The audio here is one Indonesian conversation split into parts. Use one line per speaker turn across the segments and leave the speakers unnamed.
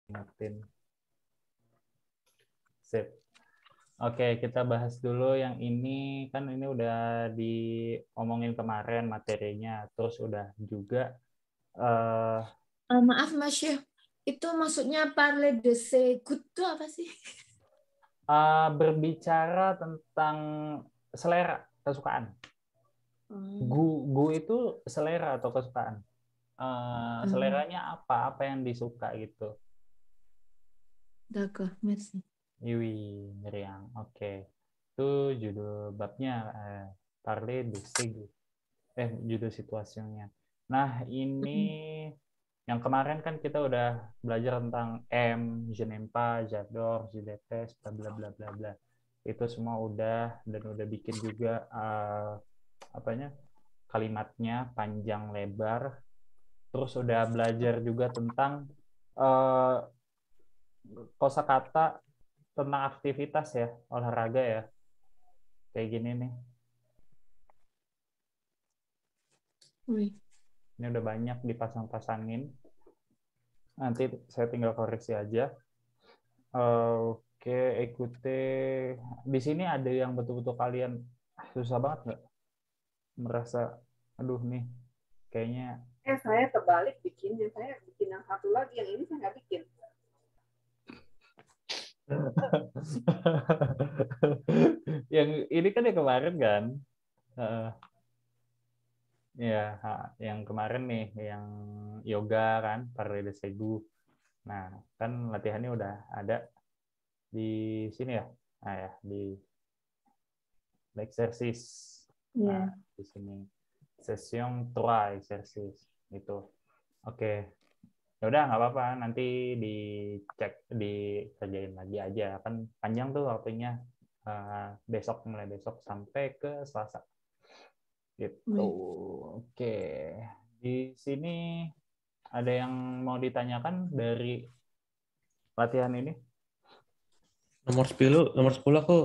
Ingetin. Sip. Oke, kita bahas dulu yang ini. Kan ini udah diomongin kemarin materinya. Terus udah juga
Maaf Mas Syekh, itu maksudnya parler de ses goûts itu apa sih?
berbicara tentang selera, kesukaan. Gu itu selera atau kesukaan. Seleranya apa? Apa yang disuka gitu.
D'accord, merci.
Iwi, Miriam. Oke. Itu judul babnya parler de ses goûts. Judul situasinya. Nah, ini yang kemarin kan kita udah belajar tentang M, je n'aime pas, j'adore, je déteste, bla bla bla bla. Itu semua udah dan udah bikin juga apanya? Kalimatnya panjang lebar. Terus udah belajar juga tentang kosakata tentang aktivitas ya, olahraga ya. Kayak gini nih.
Oui.
Ini udah banyak dipasang-pasangin. Nanti saya tinggal koreksi aja. Oke, écoutez. Di sini ada yang betul-betul kalian susah banget nggak? Merasa, aduh nih, kayaknya.
Saya terbalik bikinnya. Saya bikin yang satu lagi. Yang ini saya nggak bikin.
Yang ini kan yang kemarin kan? Ya, yang kemarin nih, yang yoga kan, parade de segu. Nah, kan latihannya udah ada di sini ya. Nah ya, di exercise. Nah, di sini session 3 exercise itu. Oke. Ya udah nggak apa-apa, nanti dicek, dikerjain lagi aja. Kan panjang tuh waktunya, besok, mulai besok sampai ke Selasa. Gitu. Oke. Di sini ada yang mau ditanyakan dari latihan ini?
Nomor 10 aku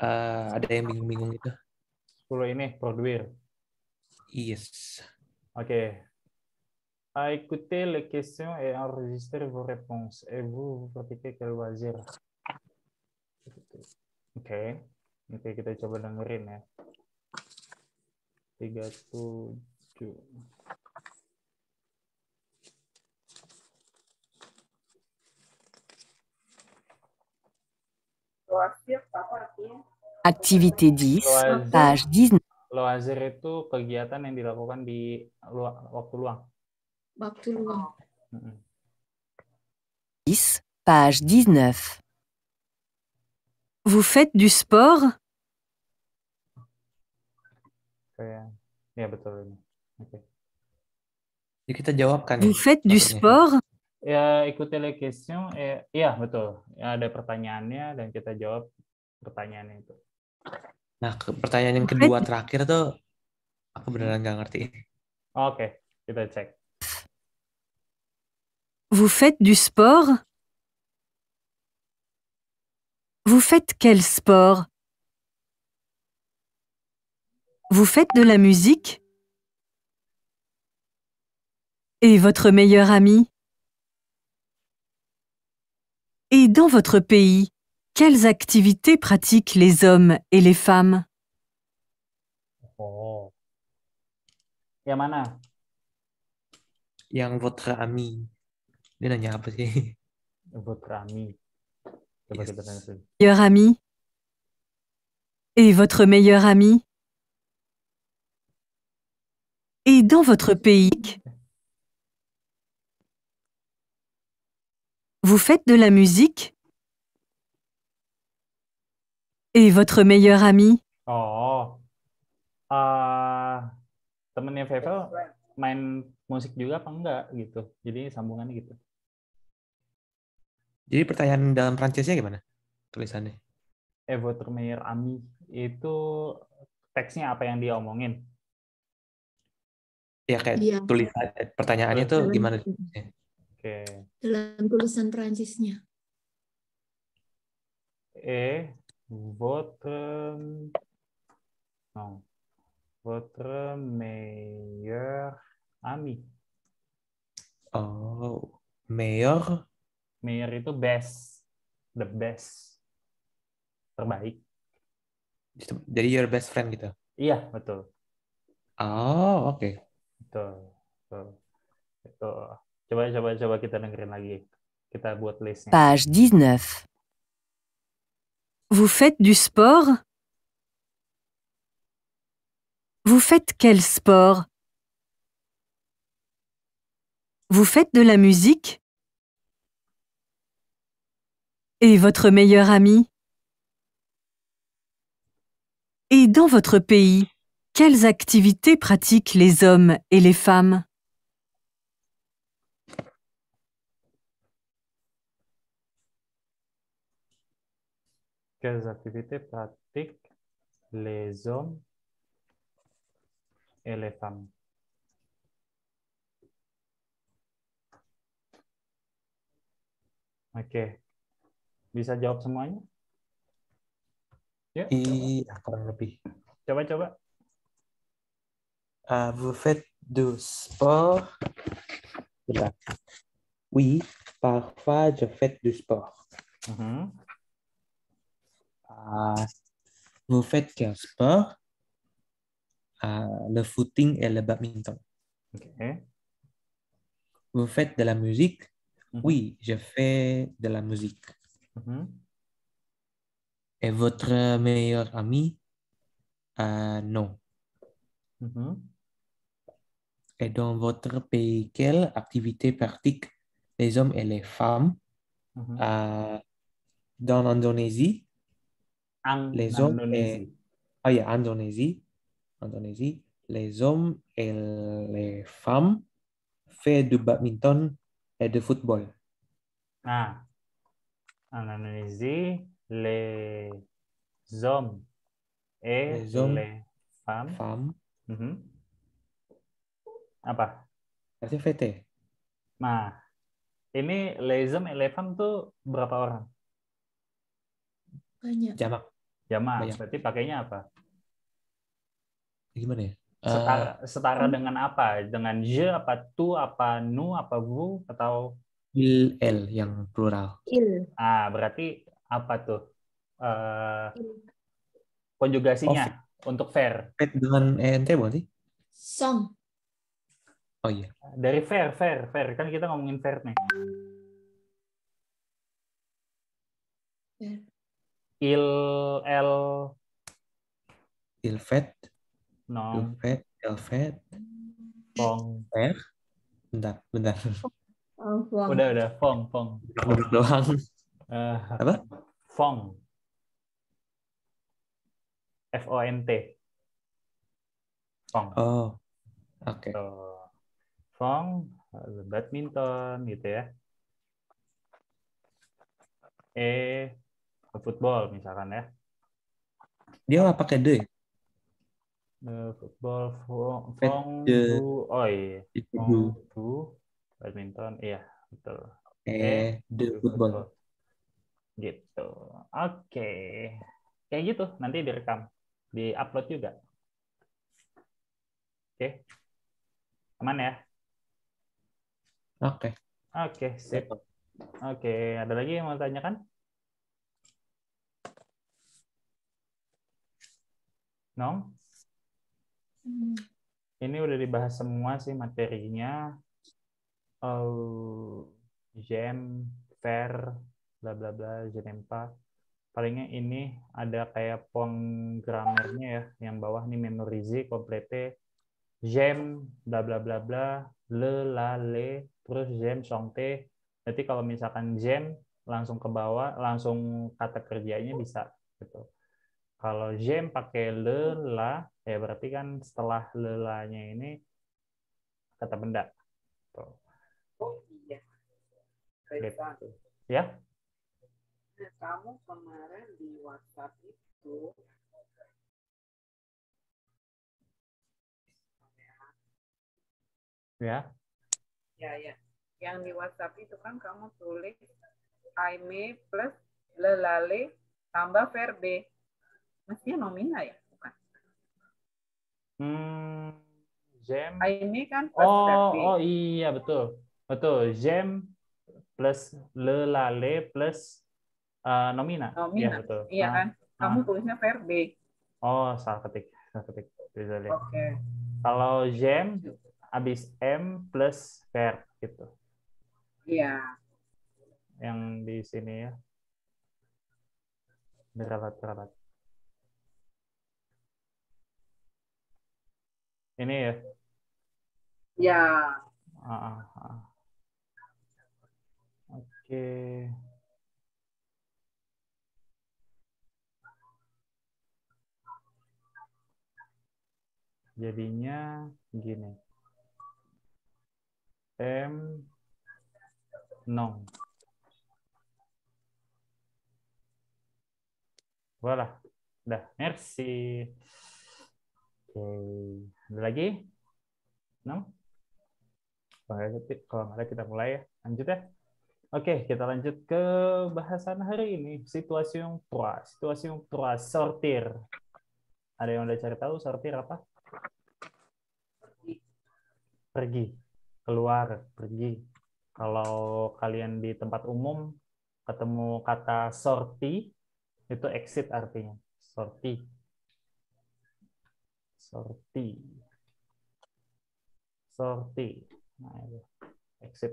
ada yang bingung-bingung gitu.
10 ini produir.
Yes.
Oke. Écoutez les questions et enregistrez vos réponses. Et vous pratiquez quel loisir? Oke. Oke, kita coba dengerin ya. 37.
Loisir apa artinya?
Activité 10, page 19.
Loisir itu kegiatan yang dilakukan di waktu luang.
Waktu luang.
10, page 19. Vous faites du sport?
Ya betul ini. Oke.
Jadi kita jawabkan
Vous faites du sport?
Ya, écoutez les questions. Iya, betul. Ya, ada pertanyaannya dan kita jawab pertanyaannya itu.
Nah, pertanyaan yang kedua terakhir tuh aku beneran nggak ngerti.
Oke, kita cek.
Vous faites du sport? Vous faites quel sport? Vous faites de la musique? Et votre meilleur ami? Et dans votre pays, quelles activités pratiquent les hommes et les femmes?
Oh. Yang mana?
Yang votre ami. Dia nanya apa sih?
Votre ami. Coba kita tanya dulu.
Meilleur ami? Et votre meilleur ami? Et dans votre pays, vous faites de la musique? Et votre meilleur ami?
Oh. Temennya Vevel main musik juga apa enggak gitu. Jadi sambungannya gitu.
Jadi pertanyaan dalam Prancisnya gimana tulisannya?
Votre meilleur ami itu teksnya apa yang dia omongin?
Ya kayak tulisan pertanyaannya tuh gimana?
Oke.
Dalam tulisan Prancisnya.
Votre meilleur ami.
Oh, Meilleur.
Meilleur itu best, the best, terbaik.
Jadi your best friend gitu.
Iya, betul.
Oh, oke.
Betul. Betul. Betul. Coba kita dengerin lagi. Kita buat listnya.
Page 19. Vous faites du sport? Vous faites quel sport? Vous faites de la musique? Et votre meilleur ami? Et dans votre pays, quelles activités pratiquent les hommes et les femmes?
Quelles activités pratiquent les hommes et les femmes? Oke. Bisa jawab semuanya? Yuk,
Iya, kurang lebih.
coba.
Vous faites du sport? Bentar. Oui, parfois je fais du sport.
Mhm.
Vous faites quel sport? Le footing et le badminton.
Oke.
Vous faites de la musique?
Mhm.
Oui, je fais de la musique.
Mhm.
Et votre meilleur ami? Non.
Mhm.
Et dans votre pays, quelle activité pratiquent les hommes et les femmes?
Mhm.
Dans l'Indonésie, les hommes
Indonesia.
Indonésie, les hommes et les femmes font du badminton et du football.
Nah, Indonesia, les hommes et
Les hommes,
les femmes.
femmes,
Mhm. Apa?
c'est fêté.
Nah, ini les hommes et les femmes tuh berapa orang?
Banyak.
Jamak.
Jamak.
Banyak.
Berarti pakainya apa?
Gimana ya?
Setara dengan apa? Dengan je, apa tu, apa nu, apa vous, atau
Il, elle yang plural.
Il.
berarti apa tuh? Konjugasinya untuk fair.
Fête dengan ENT bukan sih?
Song.
Oh iya.
Dari fair. Kan kita ngomongin fair nih.
Fair.
Il, el,
Il fait,
non,
elle fait,
fong.
faire. Bentar.
Oh, wow.
Udah, fong.
Duduk doang. Apa?
Fong. FONT. Fong.
Oh, oke.
Fong, badminton gitu ya. Football misalkan ya.
Dia nggak pakai de.
Football, fong,
de.
bu, oh iya.
Itu
Fong, bu, badminton, iya betul.
de football.
Gitu. Oke. Kayak gitu, nanti direkam. Di-upload juga. Oke. Aman ya?
Oke.
Oke, sip. Oke, ada lagi yang mau tanyakan? No? Ini udah dibahas semua sih materinya. Jam, fair, bla bla bla, je n'aime pas. Palingnya ini ada kayak penggramernya ya, yang bawah nih memorize, complete, j'aime, bla bla bla bla, le, la, le, terus j'aime, chanter. Berarti kalau misalkan j'aime langsung ke bawah, langsung kata kerjanya bisa gitu. Kalau j'aime pakai le, la, ya berarti kan setelah le, la-nya ini kata benda. Tuh.
Oh iya.
Gitu. Ya?
Kamu kemarin di WhatsApp itu
Ya.
ya. Yang di WhatsApp itu kan kamu tulis aime plus lelale tambah verbe. Mestinya nomina ya, bukan?
J'aime.
Aime kan plus verbe.
Oh iya betul. J'aime plus le lale plus nomina.
Nomina.
Iya betul.
Iya kan? Kamu tulisnya verbe.
Oh, salah ketik. Désolé.
Oke.
Kalau j'aime habis M plus verb gitu.
Iya.
Yang di sini ya. Beralat. Ini ya.
Ya.
Oke. Jadinya gini. Non. Voilà. Udah, merci. Oke. Ada lagi? No? Kalau nggak ada kita mulai ya. Lanjut ya. Oke, kita lanjut ke bahasan hari ini. Situation 3. Sortir. Ada yang udah cari tahu sortir apa? Pergi. Keluar, pergi. Kalau kalian di tempat umum ketemu kata sorti, itu exit artinya. Sorti. Nah, itu. Exit.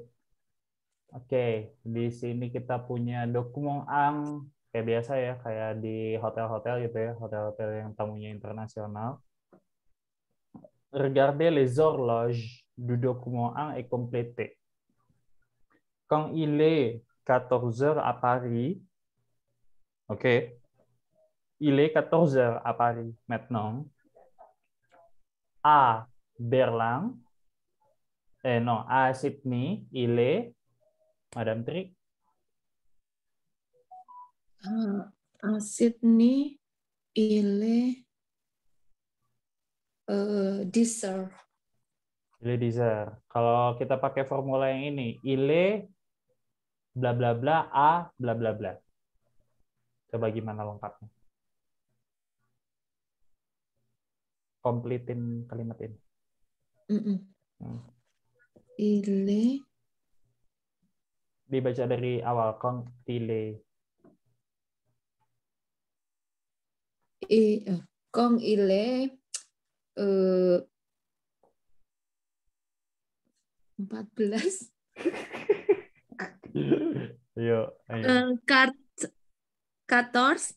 Oke, di sini kita punya dokumen ang kayak biasa ya, kayak di hotel-hotel gitu ya, hotel-hotel yang tamunya internasional. Regardez les horloges du document 1 est complété. Quand il est 14 heures à Paris, ok, il est 14 heures à Paris maintenant. À Berlin, non, à Sydney, il est, Madame Tri.
À Sydney, il est 10 heures.
Il est 10 heures. Kalau kita pakai formula yang ini, il est bla bla bla a bla bla bla. Coba gimana lengkapnya? Kompletin kalimat ini.
Il est.
Dibaca dari awal. Quand il est.
Quand il est 14.
Ayo.
14.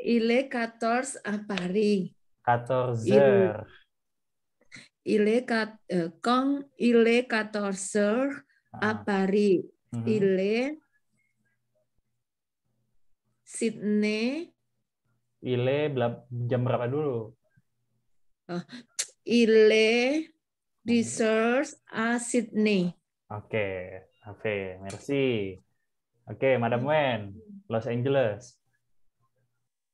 Il est 14 à Paris.
14 heures.
Quand il est 14 heures à Paris, il est Sydney.
Il est jam berapa dulu?
Il est 10 heures à Sydney.
Oke, merci. Oke, Madam Wen, Los Angeles.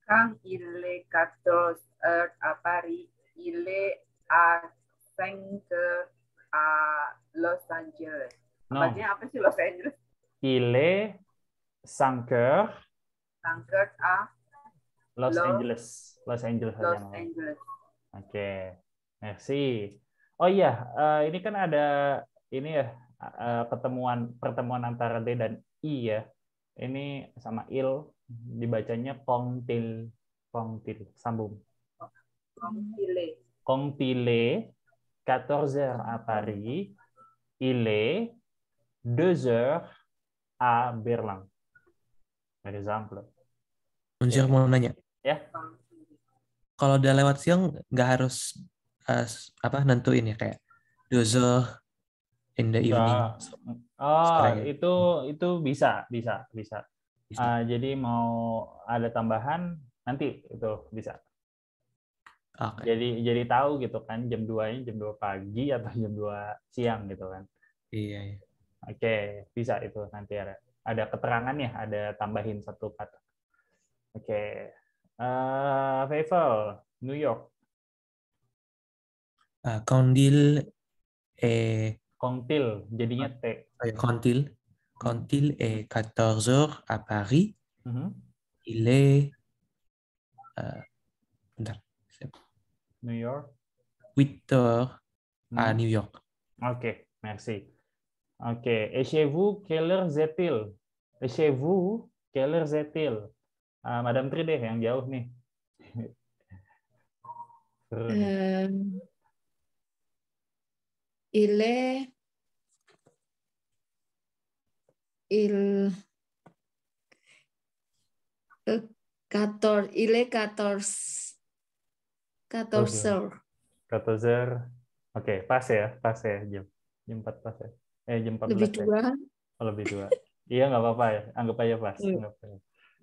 Quand il est 14 heures à Paris, il est à 5 heures à Los Angeles. Bacanya apa sih Los Angeles?
Il est 5 heures.
5 heures à
Los Angeles.
Los Angeles.
Oke, merci. Oh iya, ini kan ada ini ya pertemuan antara D dan I ya. Ini sama il dibacanya kongtil, sambung. Kongtile 14 heures à Paris, il est 2 heures à Berlin. Par exemple.
Monsieur mau nanya.
Ya.
Kalau udah lewat siang nggak harus nentuin ya kayak 2 heures in the evening.
Oh, itu bisa. Jadi mau ada tambahan nanti itu bisa.
Okay.
Jadi tahu gitu kan jam 2-nya jam 2 pagi atau jam 2 siang gitu kan.
Iya.
Oke, bisa itu nanti ada keterangannya, ada tambahin satu kata. Oke. Faisal, New York. Kongtil, jadinya T.
Quand il est 14 heures à Paris, il est
New York.
8 heures à New York.
Oke, merci. Oke. Et chez vous, quelle heure est-il? Et chez vous, quelle heure est-il? Madame Tri deh, yang jauh nih. Seru nih.
Il est il est 14 heures.
14 heures. Oke, pas ya jam 4 pas ya. Jam 14
Lebih
ya.
tua.
Oh, lebih tua. Iya, nggak apa-apa ya. Anggap aja pas.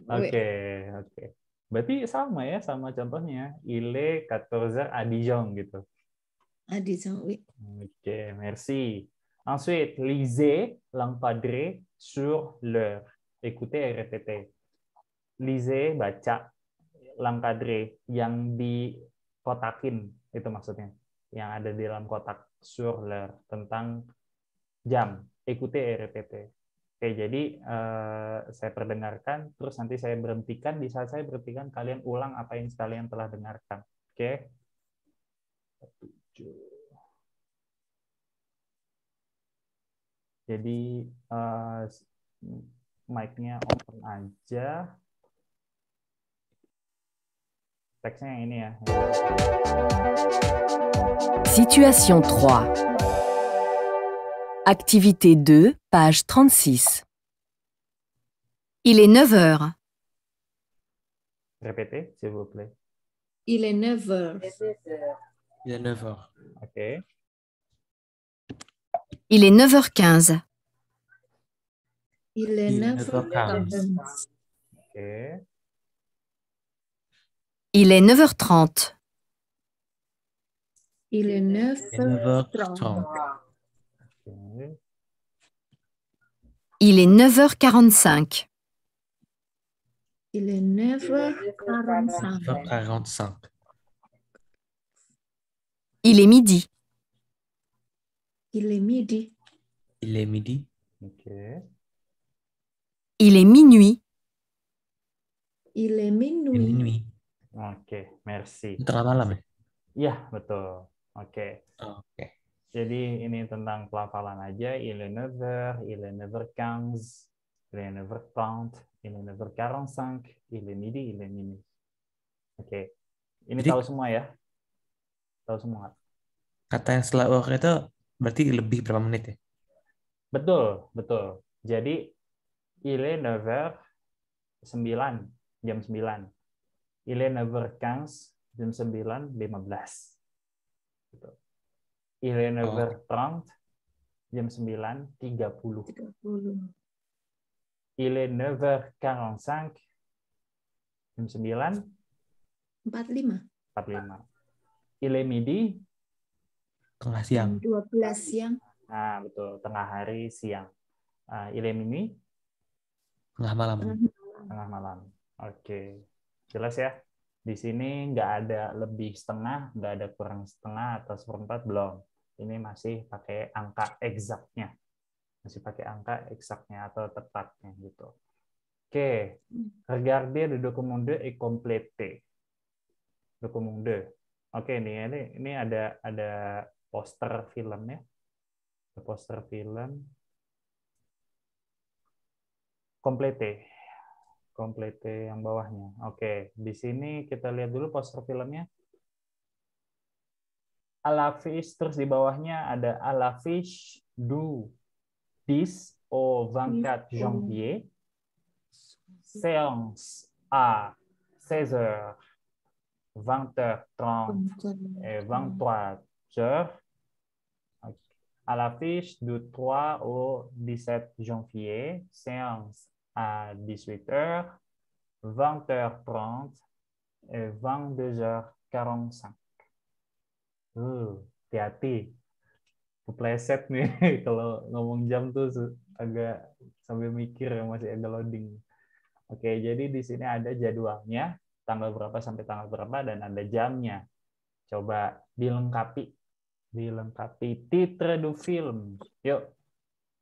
Oke. Berarti sama ya, sama contohnya. Il est 14 heures à Dijon gitu.
À Dijon, oui.
Ok, merci. Ensuite, lisez l'encadré sur l'heure. Écoutez et répétez. Lisez, baca, l'encadré yang dikotakin, itu maksudnya. Yang ada di dalam kotak sur l'heure, tentang jam. Écoutez et répétez. Oke, jadi saya perdengarkan, terus nanti saya berhentikan. Di saat saya berhentikan, kalian ulang apa yang kalian telah dengarkan. Oke? Jadi mic-nya open aja. Teksnya yang ini ya.
Situation 3. Activité 2, page 36. Il est 9 heures.
Répétez, s'il vous plaît.
Il est 9 heures.
Il est 9 heures.
OK.
Il est 9h15.
Il est 9h15.
OK.
Il est 9h30.
Il est 9h30.
OK.
Il est 9h45.
Il est 9h45.
9h45.
Il est midi.
Il est midi.
Il est midi.
OK.
Il est minuit.
Il est
Il est
minuit.
minuit.
Oke, merci.
Tengah malam ya?
Iya, betul. Oke.
Oke.
Jadi ini tentang pelafalan aja. Il est 9h, il est 9h15, il est 9h30, il est 9h45, il est midi, il est minuit. Oke. Ini
Jadi-
tahu semua ya? Tahu semua.
Kata yang setelah work itu berarti lebih berapa menit ya?
Betul, betul. Jadi il est 9h, 9, jam 9. Il est 9h15, jam 9:15. Gitu. Il est 9h30, jam 9:30.
30.
Il est 9h45, jam
45.
9:45. Il est midi,
Tengah siang.
12 siang.
nah betul, tengah hari siang. Il est minuit,
Tengah malam.
tengah malam. Oke, jelas ya. Di sini nggak ada lebih setengah, nggak ada kurang setengah atau seperempat, belum. Ini masih pakai angka eksaknya. Masih pakai angka eksaknya atau tepatnya gitu. Oke, regardez le document 2 et complétez. Document 2. Oke, ini ada poster filmnya. Ada poster film. Komplete yang bawahnya. Oke, di sini kita lihat dulu poster filmnya. À l'affiche, terus di bawahnya ada à l'affiche du 10 au 24 janvier. Séance à 16h, 20h30 et 23h. À l'affiche du 3 au 17 janvier, séance à 18h, 20h30 et 22h45. Hati-hati. Kepleset nih kalau ngomong jam tuh agak sambil mikir, masih agak loading. Oke, jadi di sini ada jadwalnya, tanggal berapa sampai tanggal berapa, dan ada jamnya. Coba dilengkapi. Titre du film. Yuk,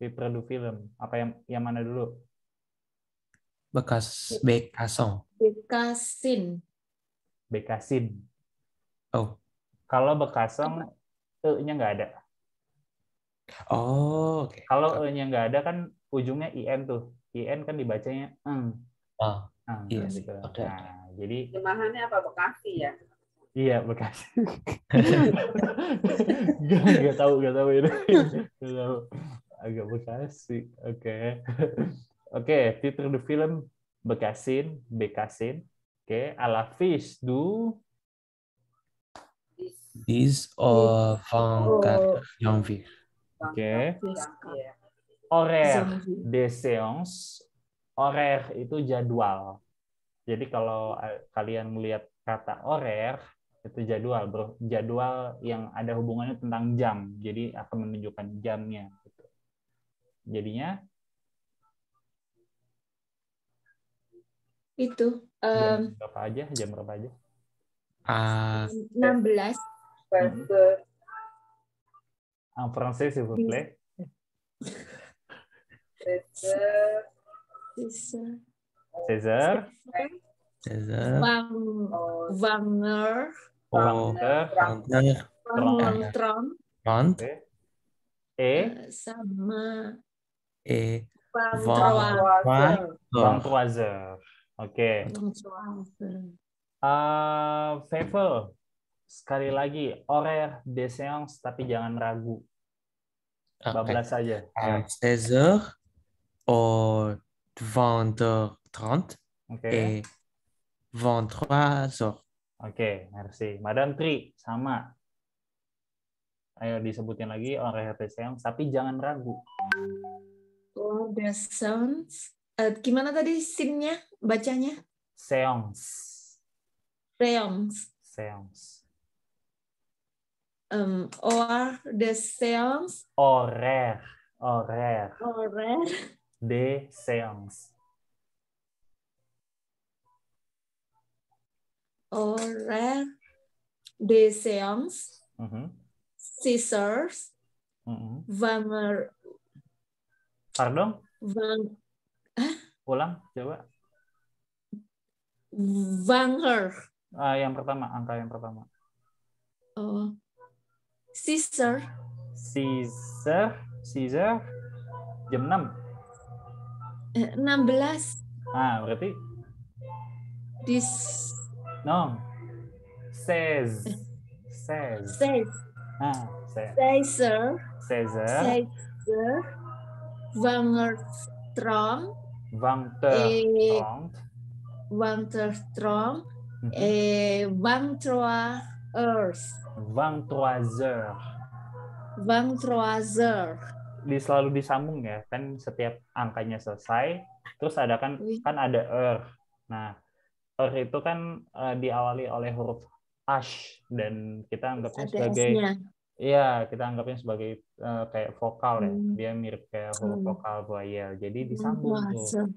titre du film. Apa yang mana dulu?
Bekason.
Bekasin.
Oh.
Kalau Bekasong, E-nya nggak ada.
Oh, oke.
Kalau E-nya nggak ada kan ujungnya IN tuh. IN kan dibacanya eng.
Ah, iya
Gitu.
sih. Oke.
Nah, jadi
Jemahannya apa, Bekasi ya?
iya Bekasi. Nggak tahu ini. Nggak tahu. Agak Bekasi. Oke. Oke, titel du film Bekassin, Bekassin. Oke, à l'affiche du
10 au 24 janvier.
Oke.
Ya.
Horaire
Zombie.
des séances. Horaire itu jadwal. Jadi kalau kalian melihat kata horaire itu jadwal, bro. Jadwal yang ada hubungannya tentang jam. Jadi akan menunjukkan jamnya. Gitu. Jadinya
Itu
jam berapa aja? Jam berapa aja?
16.
En français, s'il vous plaît.
Bisa.
16h.
16h.
Wanger.
Oh,
20h.
30.
30
Oke. Et
Sama
et
23.
23h. Oke. Fable. Sekali lagi, horaire des séances, tapi jangan ragu. Bablas saja.
16h au 20h30
Oke.
et 23h.
Oke, merci. Madam Tri, sama. Ayo disebutin lagi horaire des séances, tapi jangan ragu.
Oh, the sounds. Gimana tadi sinnya bacanya?
Séance.
Seance.
Séance.
Or the seance.
Horaire
Horaire
des séances.
Horaire des séances. Scissors. Wanger.
Pardon? Ulang, coba.
Wanger.
Yang pertama, angka yang pertama.
Oh. Scissor.
Caesar, jam 6.
16.
Berarti? No. 16.
16.
Caesar.
Wangerstrom. Wangerstrom. 23h.
Selalu disambung ya, kan setiap angkanya selesai, terus ada kan ada Nah, itu kan diawali oleh huruf H dan kita anggapnya sebagai kita anggapnya sebagai kayak vokal ya. Dia mirip kayak huruf vokal voyelle. Jadi disambung tuh.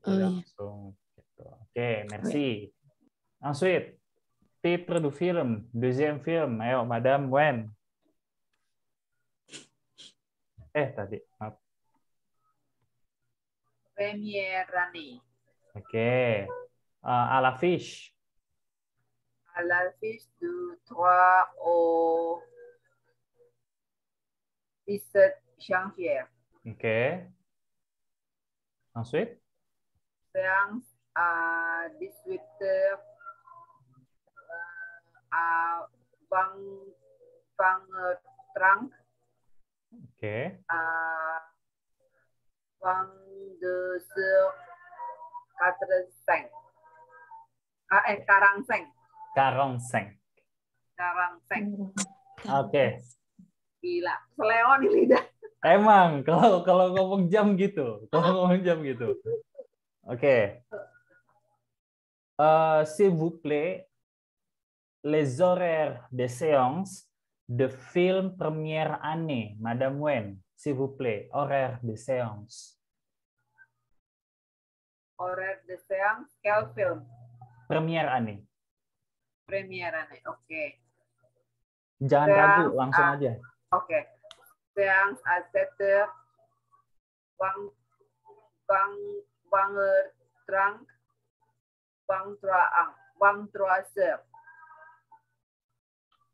Langsung gitu. Oke, merci. Ensuite, titre du film, deuxième film. Ayo, Madame Wen. Tadi. Maaf.
Première année.
Oke. À l'affiche.
À l'affiche du 3 au 17 janvier.
Oke. Ensuite.
Séance à 18h à Wangertrang.
Oke.
22h45. Karangseng.
Oke.
Gila, seleon ini dah.
Emang kalau ngomong jam gitu. Oke. S'il vous plaît, les horaires de séance de film première année, Madame Wen, s'il vous plaît, horaire de séance.
Horaire de séance, quel film?
Première année.
Oke.
Jangan ragu, langsung aja.
Oke. Séance à 7h, Wangertrang, 23h.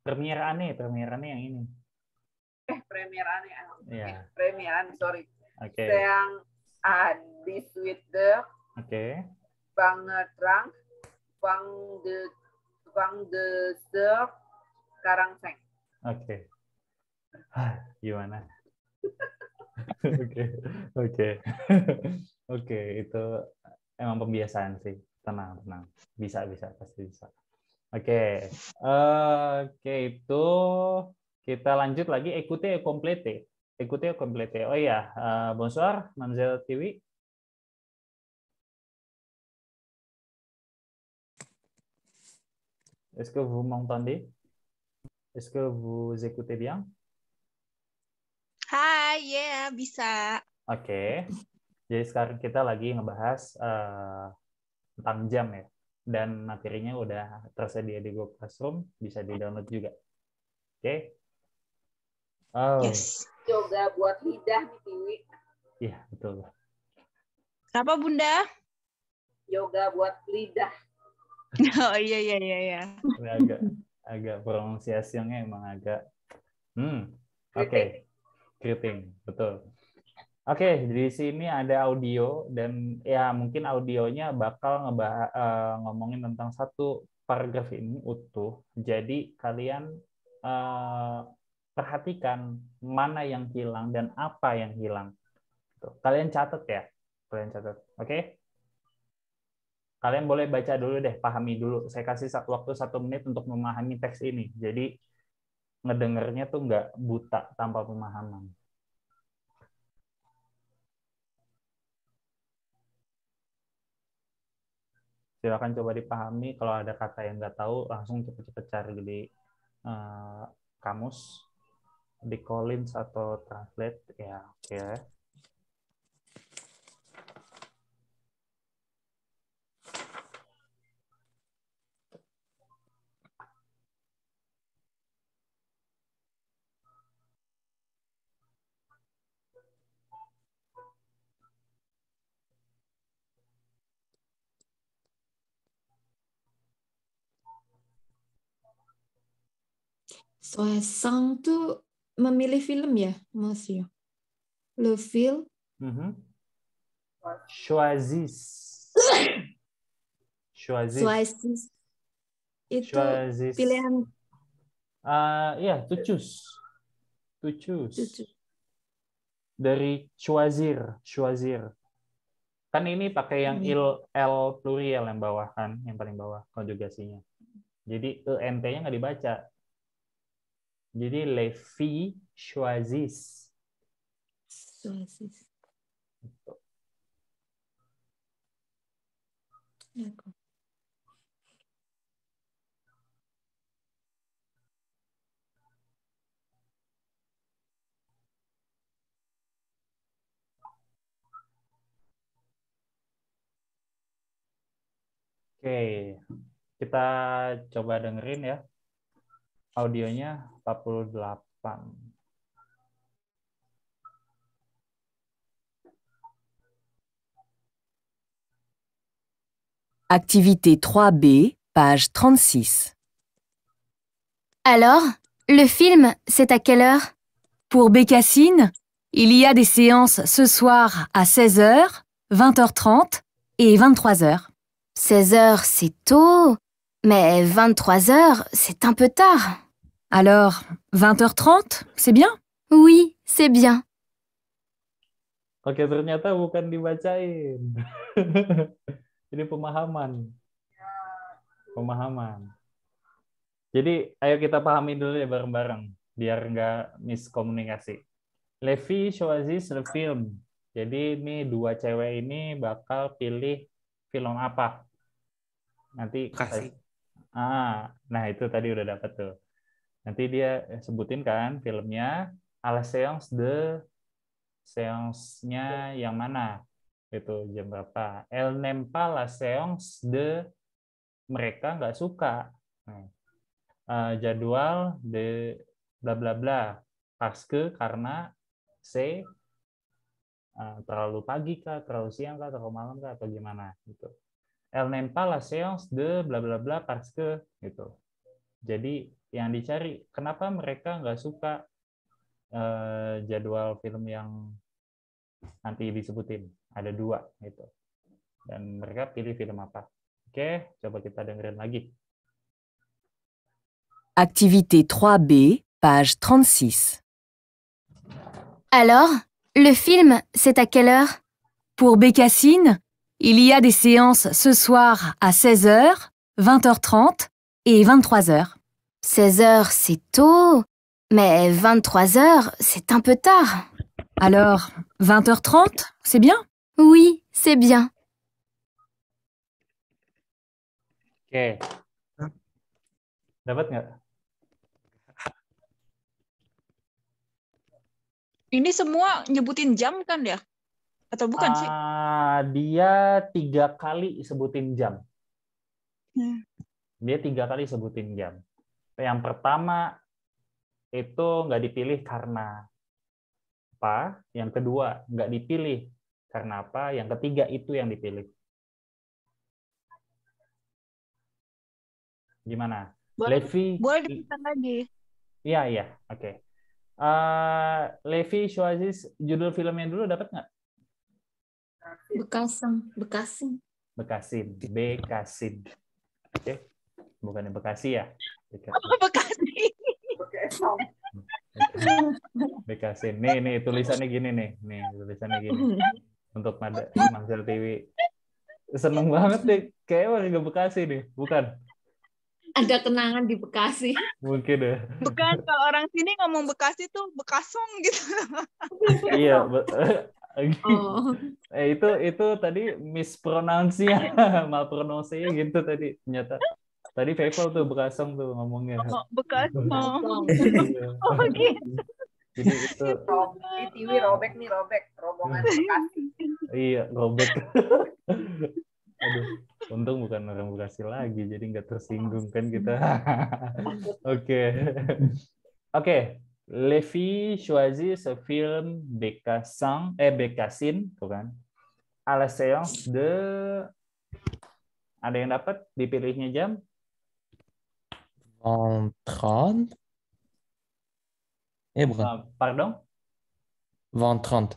Première année yang ini.
premieran, sorry.
Oke.
Yang di Twitter.
Oke.
Bangetrang, Bang de Ser, Karangseng.
Oke. Gimana? Oke. Oke, itu emang pembiasaan sih. Tenang. Bisa, pasti bisa. Oke. Itu kita lanjut lagi. Écoutez et complétez. Oh iya, bonsoir, Mademoiselle Tiwi. Est-ce que vous m'entendez? Est-ce que vous écoutez bien?
Hai, ya bisa.
Oke. Jadi sekarang kita lagi ngebahas tentang jam ya. Dan materinya udah tersedia di Google Classroom, bisa di-download juga. Oke. Oh.
Yes.
Yoga buat lidah nih, Tiwi.
Iya, betul.
Kenapa, Bunda?
Yoga buat lidah.
Oh iya.
Ini agak pronunciation-nya emang agak Oke. Keriting, betul. Oke, di sini ada audio dan ya mungkin audionya bakal ngomongin tentang satu paragraf ini utuh. Jadi kalian perhatikan mana yang hilang dan apa yang hilang. Kalian catat ya. Oke? Kalian boleh baca dulu deh, pahami dulu. Saya kasih waktu 1 menit untuk memahami teks ini. Jadi ngedengernya tuh nggak buta tanpa pemahaman. Silakan coba dipahami. Kalau ada kata yang nggak tahu, langsung cepet-cepet cari di kamus, di Collins atau Translate. Ya, oke.
Soesang tuh memilih film ya, Monsieur? Le film?
Choisis.
Itu
Choisis.
pilihan.
Ya, to choose. Dari choisir. Kan ini pakai yang L plurial yang bawah kan, yang paling bawah konjugasinya. Jadi ENT-nya nggak dibaca. Jadi les filles choisissent. Oke, kita coba dengerin ya. Audionya 48.
Activité 3B, page 36.
Alors, le film, c'est à quelle heure?
Pour Bécassine, il y a des séances ce soir à 16h, 20h30 et 23h.
16h, c'est tôt, mais 23h, c'est un peu tard.
Alors, 20h30, c'est bien?
Oui, c'est bien.
Oke, ternyata bukan dibacain. Ini pemahaman. Jadi, ayo kita pahami dulu ya bareng-bareng, biar nggak miskomunikasi. Les filles choisissent le film. Jadi, ini dua cewek ini bakal pilih film apa. Nanti nah itu tadi udah dapat tuh. Nanti dia sebutin kan filmnya, à la séance-nya yang mana? Itu jam berapa? Elle n'aime pas la séance de, mereka nggak suka. Jadwal de bla bla bla. Parce que, karena c'est terlalu pagi kah, terlalu siang kah, terlalu malam kah, atau gimana gitu. Elle n'aime pas la séance de bla bla bla parce que gitu. Jadi yang dicari kenapa mereka nggak suka jadwal film yang nanti disebutin. Ada 2 itu. Dan mereka pilih film apa. Oke, coba kita dengerin lagi.
Activité 3B, page 36.
Alors, le film, c'est à quelle heure?
Pour Bécassine, il y a des séances ce soir à 16h, 20h30 et 23h.
16h, c'est tôt. Mais 23h, c'est un peu tard.
Alors, 20h30, c'est bien?
Oui, c'est bien.
Oke. Dapat nggak?
Ini semua nyebutin jam kan ya? Atau bukan sih?
Dia 3 kali sebutin jam.
Hmm.
Dia 3 kali sebutin jam. Yang pertama itu nggak dipilih karena apa? Yang kedua nggak dipilih karena apa? Yang ketiga itu yang dipilih. Gimana? Levi?
Boleh dipesan lagi.
Iya, oke. Levi Choisis, judul filmnya dulu dapat nggak?
Bekasin.
Bekasin. Oke. Bukannya Bekasi ya?
Bekasi.
Bekasin. Nih tulisannya gini nih. Untuk Mamsel TV. Seneng banget deh. Kayaknya warga Bekasi nih, bukan?
Ada kenangan di Bekasi.
Mungkin ya.
Bukan, kalau orang sini ngomong Bekasi tuh Bekasong gitu.
Iya.
Oh.
Itu tadi mispronounce-nya, malpronounce-nya gitu tadi. Ternyata tadi Faisal tuh Bekasong tuh ngomongnya.
Oh, Bekasong.
Iya.
Oh gitu.
Jadi itu
TV robek rombongan Bekasi.
iya, robek. Aduh, untung bukan orang Bekasi lagi, jadi nggak tersinggung kan kita. Oke. Levi choisit ce film Bécassine, tuh kan? À la séance de, ada yang dapat dipilihnya jam?
20h30. Bukan.
Pardon?
20h30.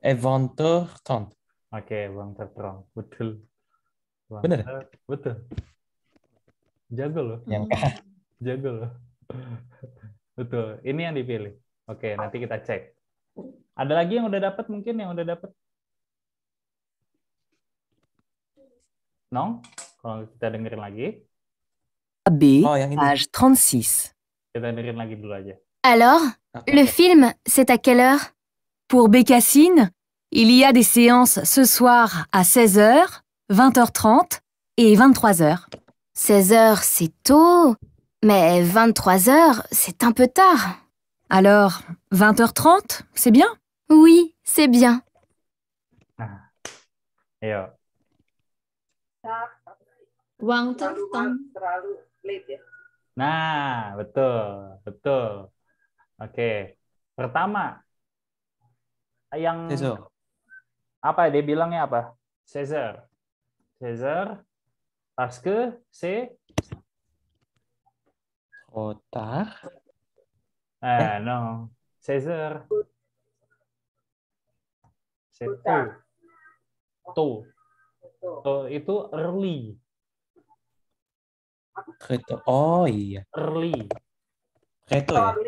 20h30. 20h30.
Oke, 20h30. Betul.
Bener?
Betul. Jago loh. Jago loh. Betul. Ini yang dipilih. Oke, nanti kita cek. Ada lagi yang udah dapat mungkin yang udah dapat? No? Kalau kita dengerin lagi.
B,
Oh, yang ini.
page 36.
Kita dengerin lagi dulu aja.
Alors, le film, c'est à quelle heure?
Pour Bécassine, il y a des séances ce soir à 16h, 20h30 et 23h.
16h, c'est tôt. Mais 23h, c'est un peu tard.
Alors, 20h30, c'est bien?
Oui, c'est bien.
Ayo.
Terlalu late ya.
Nah, betul. Oke. Pertama, yang
Caesar.
apa dia bilangnya apa? Caesar, parce que c'est
Trop tard.
non, Caesar. C'est tôt. Itu early.
Kreto. Oh iya.
Early.
Kreto ya?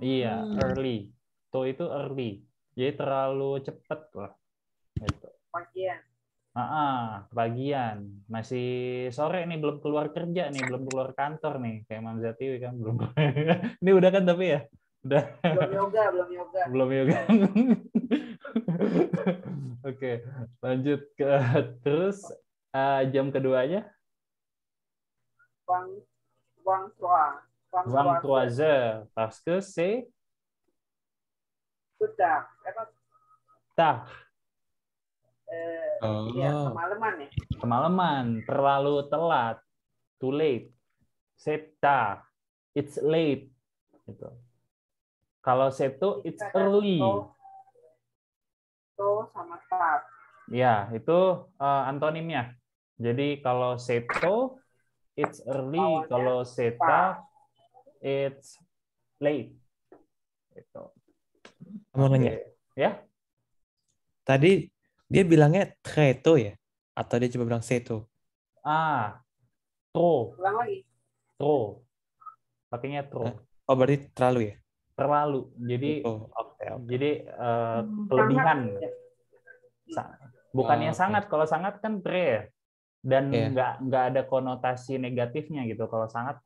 Iya, early. Too itu early. Jadi terlalu cepat lah. Gitu. Pagian. Masih sore nih, belum keluar kerja nih, belum keluar kantor nih, kayak Mamza TV kan belum. Ini udah kan tapi ya? Udah.
Belum yoga.
Oke, lanjut ke terus jam keduanya.
Wang
3h parce que c'est tard. Kemalaman, terlalu telat, too late. C'est tard, it's late. Gitu. Kalau seto, it's early.
Sama tard.
Ya, itu antonimnya. Jadi kalau seto, it's early. Kalau seta, it's late. Gitu.
Mau nanya.
Ya.
Tadi dia bilangnya treto ya? Atau dia coba bilang seto?
Trop.
Ulang lagi.
Trop. Pakainya trop.
Oh, berarti terlalu ya?
Terlalu. Jadi
Oke.
jadi kelebihan. Bukannya
Oke.
sangat. Kalau sangat kan tre ya. Dan
Iya.
nggak ada konotasi negatifnya gitu. Kalau sangat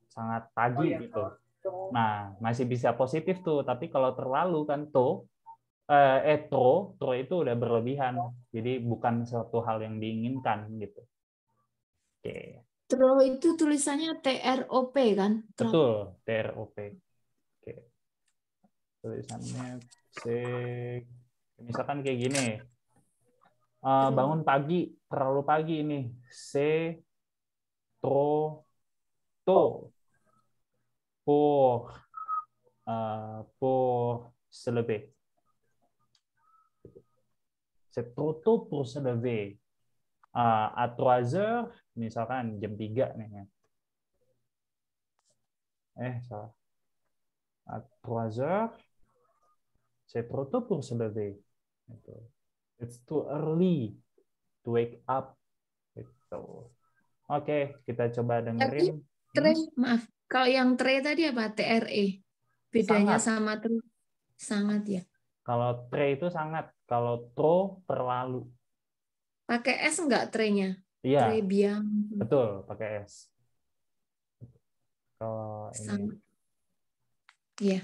pagi gitu. Nah, masih bisa positif tuh. Tapi kalau terlalu kan tro itu udah berlebihan. Jadi bukan suatu hal yang diinginkan gitu. Oke.
Tro itu tulisannya TROP kan?
Betul, TROP. Oke. Tulisannya misalkan kayak gini. Bangun pagi, terlalu pagi ini. Trop tôt pour se lever. C'est trop tôt pour se lever. À 3 heures, misalkan jam 3 nih. Salah. À 3 heures, c'est trop tôt pour se lever. It's too early to wake up. Oke, kita coba dengerin.
Tre, maaf. Kalau yang tre tadi apa? TRE. Bedanya
Sangat.
sama tre. Sangat ya.
Kalau tre itu sangat. Kalau tro terlalu.
Pakai S enggak tre-nya?
Iya.
Très bien.
Betul, pakai S. Kalau ini.
Iya.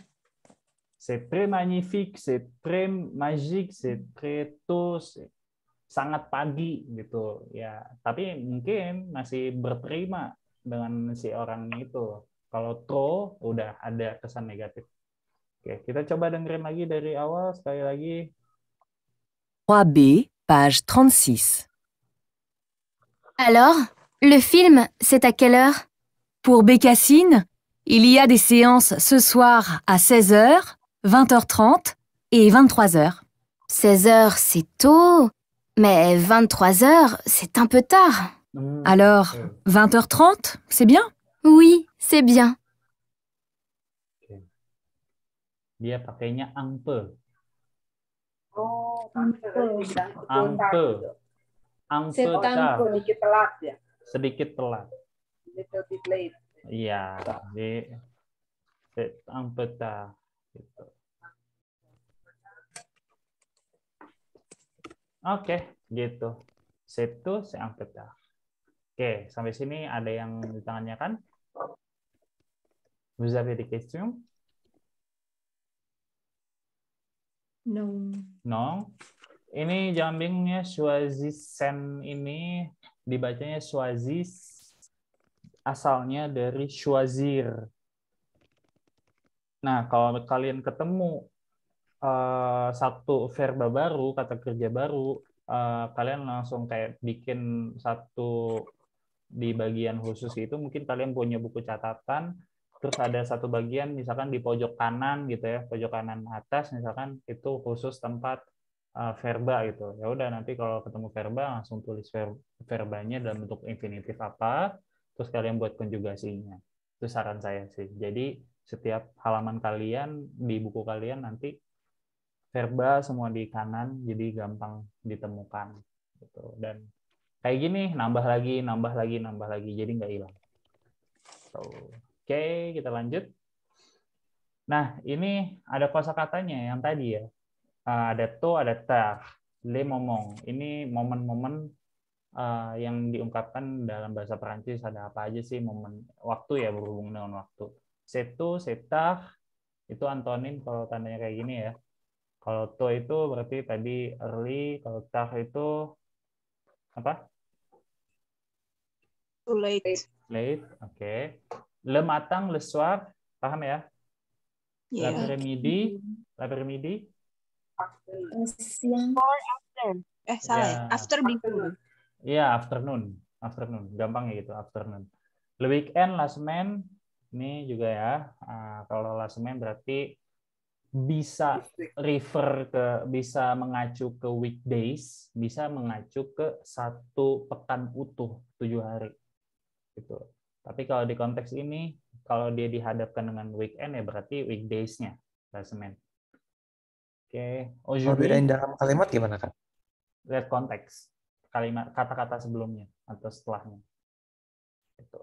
C'est très magnifique, c'est très magique, c'est très tôt, sangat pagi gitu ya. Tapi mungkin masih berterima dengan si orang itu. Kalau tro udah ada kesan negatif. Oke, kita coba dengerin lagi dari awal sekali lagi.
3B, page 36.
Alors, le film, c'est à quelle heure?
Pour Bécassine, il y a des séances ce soir à 16h, 20h30 et 23h.
16h, c'est tôt. Mais 23h, c'est un peu tard.
Alors, 20h30, c'est bien?
Oui, c'est bien.
Dia pakainya un peu.
Oh,
Un peu. Un peu tard.
Sedikit telat ya.
Sedikit telat.
Little bit late.
Iya, jadi un peu tard. Gitu. Oke, gitu. Situ c'est un peu tard. Oke, sampai sini ada yang ditanyakan? Vous avez des questions?
No.
No. Ini jangan bingung ya, choisissent ini dibacanya choisis, asalnya dari choisir. Nah, kalau kalian ketemu satu verba baru, kata kerja baru, kalian langsung kayak bikin satu di bagian khusus itu, mungkin kalian punya buku catatan, terus ada satu bagian misalkan di pojok kanan gitu ya, pojok kanan atas misalkan itu khusus tempat verba gitu. Ya udah nanti kalau ketemu verba langsung tulis verbanya dalam bentuk infinitif apa, terus kalian buat konjugasinya. Itu saran saya sih. Jadi setiap halaman kalian di buku kalian nanti verba semua di kanan, jadi gampang ditemukan gitu. Dan kayak gini nambah lagi, jadi nggak hilang. Oke, kita lanjut. Nah, ini ada kosakatanya yang tadi ya. Ada to, ada tar, le momong. Ini momen-momen yang diungkapkan dalam bahasa Perancis. Ada apa aja sih momen waktu ya, berhubung dengan waktu. Setu, setar, itu antonim kalau tandanya kayak gini ya. Kalau to itu berarti tadi early, kalau tar itu apa?
Too late.
Late, oke. Le matin, le soir, paham ya?
Yeah.
L'après-midi.
Siang.
Or after. Salah ya. After before.
Iya, afternoon. Gampang ya gitu, afternoon. Le weekend, la semaine. Ini juga ya. Kalau la semaine berarti bisa bisa mengacu ke weekdays, bisa mengacu ke satu pekan utuh 7 hari. Gitu. Tapi kalau di konteks ini, kalau dia dihadapkan dengan weekend ya berarti weekdays-nya, la semaine. Oke.
Kalau bedain dalam kalimat gimana, Kak?
Lihat konteks kalimat, kata-kata sebelumnya atau setelahnya. Itu.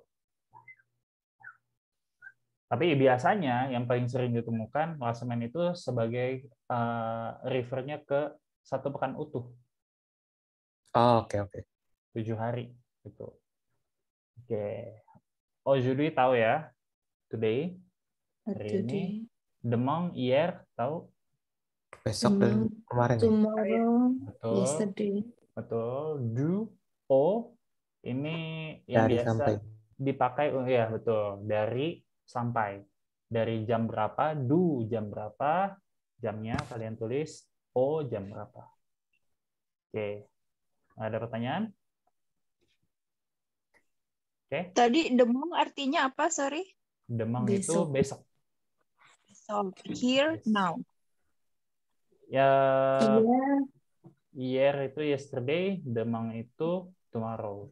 Tapi biasanya yang paling sering ditemukan last man itu sebagai refernya ke satu pekan utuh.
Oh, oke.
7 hari gitu. Oke. Aujourd'hui tahu ya. Today. Hari ini. Demain, hier, tahu?
Besok dan kemarin ya?
Tomorrow,
Betul.
yesterday.
Betul. Du, o, ini yang
Dari
biasa
sampai.
dipakai, ya betul. Dari sampai. Dari jam berapa, du jam berapa, jamnya kalian tulis, o jam berapa. Oke. Ada pertanyaan? Oke.
Tadi demang artinya apa, sorry?
Demang itu besok.
So, here, now.
Ya, hier itu yesterday, demang itu tomorrow.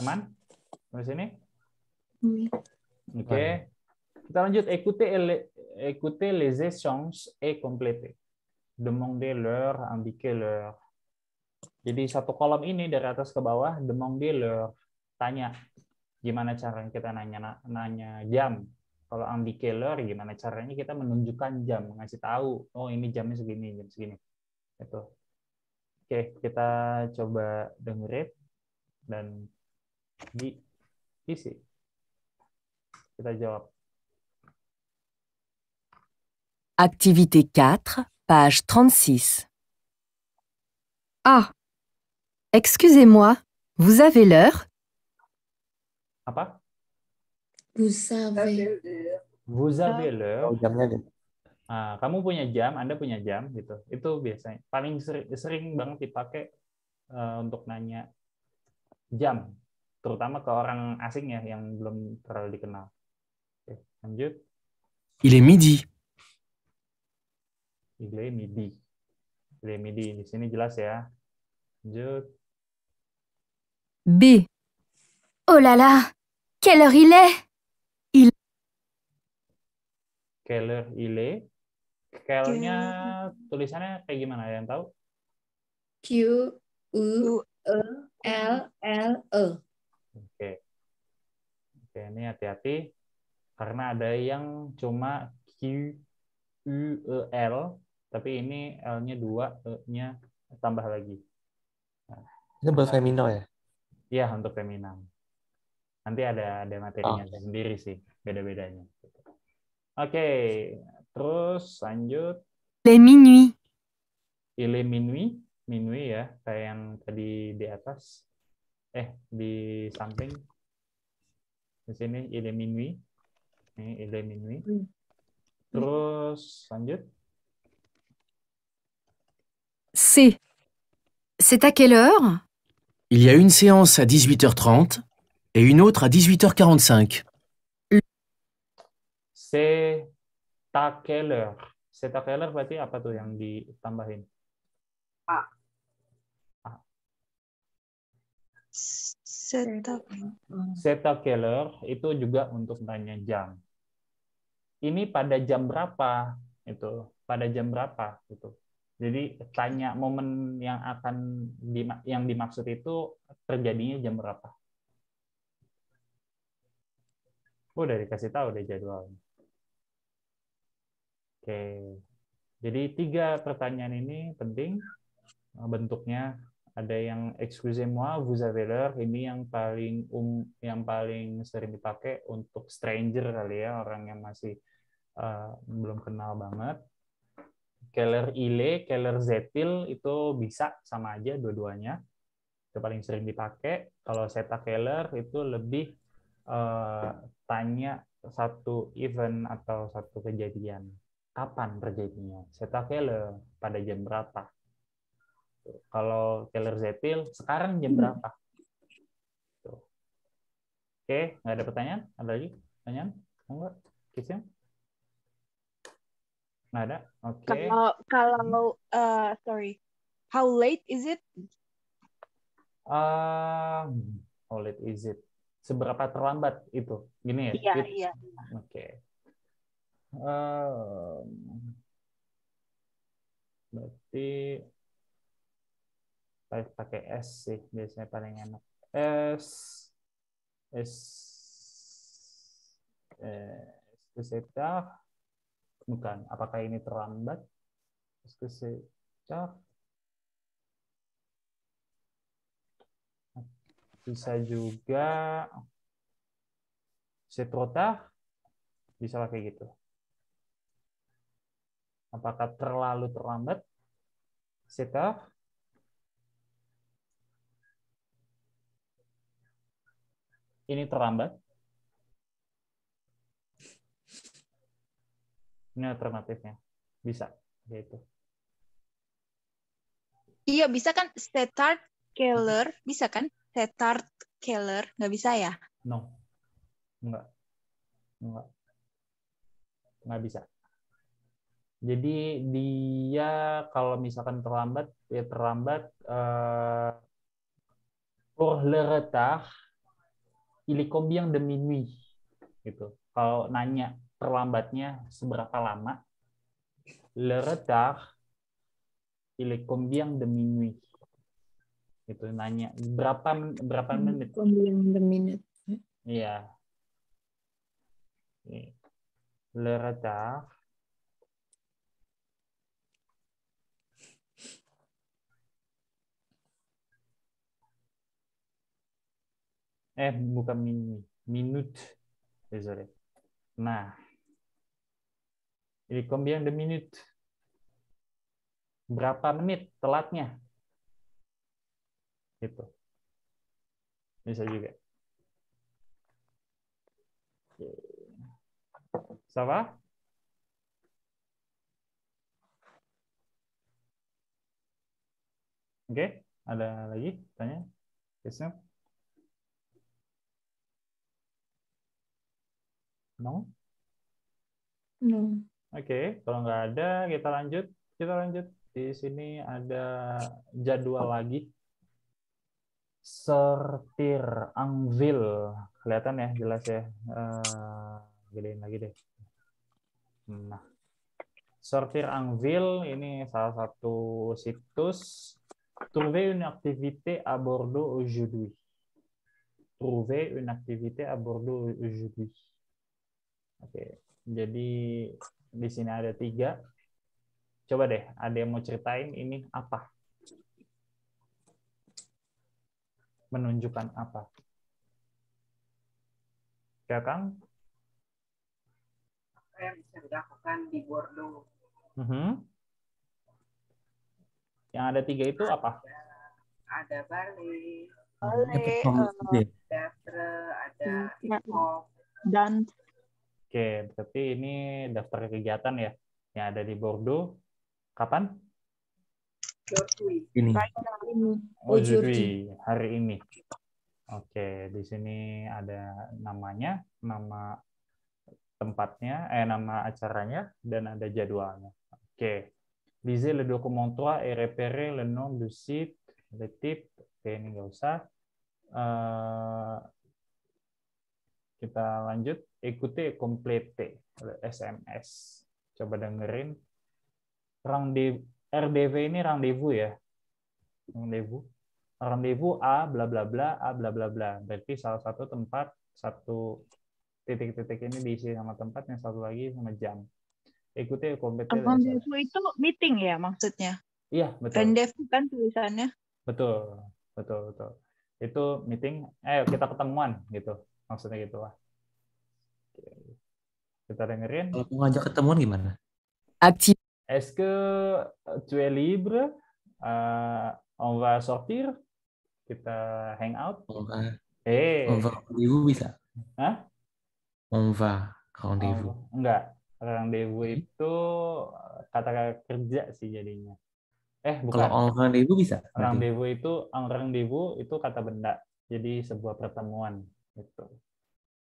Aman? Sampai sini? Oke. Kita lanjut. Écoutez les échanges et complétez. Demandez-leur, indiquez-leur. Jadi satu kolom ini dari atas ke bawah, demandez-leur. Tanya. Gimana caranya kita nanya jam. Kalau indiquez-leur, gimana caranya kita menunjukkan jam. Ngasih tahu, oh ini jamnya segini, jam segini. Itu. Oke, kita coba dengerin dan diisi. Kita jawab.
Activité 4, page 36. Ah, excusez-moi, vous avez l'heure?
Apa?
Vous avez.
Vous avez l'heure.
Oh, jamnya deh.
Kamu punya jam, Anda punya jam, gitu. Itu biasanya paling sering banget dipakai untuk nanya jam, terutama ke orang asing ya yang belum terlalu dikenal. Oke, lanjut.
Il est midi.
Il est midi. Il est midi. Di sini jelas ya. Lanjut.
B. Oh là là, quelle heure il est?
Quelle heure il est? Quelle-nya tulisannya kayak gimana? Ada yang tahu?
Q, U, E, L, L, E.
Oke. Oke, ini hati-hati karena ada yang cuma Q, U, E, L, tapi ini L-nya 2, E-nya tambah lagi.
Ini buat femino ya?
Iya, untuk feminan. Nanti ada materinya sendiri sih, beda-bedanya. Oke, terus lanjut.
Il est minuit.
Il est minuit, minuit ya, kayak yang tadi di atas. Di samping. Di sini il est minuit. Ini il est minuit. Terus lanjut.
C. C'est à quelle heure?
Il y a une séance à 18h30 et une autre à 18h45.
C'est à quelle heure? C'est à quelle heure berarti apa tuh yang ditambahin?
A.
C'est à quelle heure itu juga untuk tanya jam. Ini pada jam berapa? Itu pada jam berapa? Itu. Jadi tanya momen yang yang dimaksud itu terjadinya jam berapa? Udah dikasih tahu deh jadwalnya. Oke. Jadi 3 pertanyaan ini penting. Bentuknya ada yang excusez-moi, vous avez l'heure, ini yang paling sering dipakai untuk stranger kali ya, orang yang masih belum kenal banget. Quelle heure il est, quelle heure est-il itu bisa sama aja dua-duanya. Itu paling sering dipakai. Kalau c'est à quelle heure itu lebih tanya satu event atau satu kejadian. Kapan terjadinya? C'est à quelle heure, pada jam berapa? Kalau quelle heure est-il, sekarang jam berapa? Oke, nggak ada pertanyaan? Ada lagi pertanyaan? Enggak? Kisah? Nggak ada? Oke.
Kalau sorry, how late is it?
How late is it? seberapa terlambat itu. Gini ya?
Iya,
It.
iya.
Oke. Berarti pakai S sih biasanya paling enak. S sekitar, bukan. Apakah ini terlambat? Sekitar. Bisa juga setrotar, bisa pakai gitu. Apakah terlalu terlambat? Setar. Ini terlambat. Ini alternatifnya. Bisa. Gitu.
Iya, bisa kan start Keller, bisa kan? Start Keller, nggak bisa ya?
No. Enggak. Nggak bisa. Jadi dia kalau misalkan terlambat, ya terlambat pour le retard, il est combien de minuit? Gitu. Kalau nanya terlambatnya seberapa lama, le retard, il est combien de minuit? Gitu, nanya berapa menit?
Combien de minutes?
Iya. Le retard. Bukan minuit, minute. Désolé. Nah, ini combien de minutes? Berapa menit telatnya? Gitu. Bisa juga. Ça va? Oke, ada lagi tanya? Question? No?
No.
Oke, kalau nggak ada, kita lanjut. Di sini ada jadwal lagi. Sortir Angville. Kelihatan ya, jelas ya. Gedein lagi deh. Nah, Sortir Angville ini salah satu situs. Trouver une activité à Bordeaux aujourd'hui. Trouver une activité à Bordeaux aujourd'hui. Oke, jadi di sini ada 3. Coba deh, ada yang mau ceritain ini apa? Menunjukkan apa? Ya, Kang?
Apa yang bisa dilakukan di Bordeaux?
Yang ada 3 itu apa?
Ada ballet, teater, ada hip hop,
dan
Oke, berarti ini daftar kegiatan ya yang ada di Bordeaux. Kapan?
Ini.
Aujourd'hui, hari ini. Oke, di sini ada namanya, nama tempatnya, nama acaranya, dan ada jadwalnya. Oke. Lisez le document 3 et repérez le nom du site, le type. Oke, ini nggak usah. Kita lanjut. Écoutez, complétez le SMS. Coba dengerin. RDV ini rendezvous ya. Rendezvous A bla bla bla A bla bla bla. Berarti salah satu tempat, satu titik-titik ini diisi sama tempat, yang satu lagi sama jam. Écoutez, complétez le SMS.
rendezvous itu meeting ya maksudnya?
Iya, betul.
Rendezvous kan tulisannya.
Betul. Itu meeting, kita ketemuan gitu. Maksudnya gitu lah. Kita dengerin.
Kalau mau ngajak ketemuan gimana?
Active.
Est-ce que tu es libre? On va sortir? Kita hang out?
On va rendezvous bisa?
Hah?
On va rendezvous.
Enggak. Rendezvous itu kata kerja sih jadinya. Bukan.
Kalau on rendezvous bisa?
Rendezvous itu kata benda. Jadi sebuah pertemuan gitu.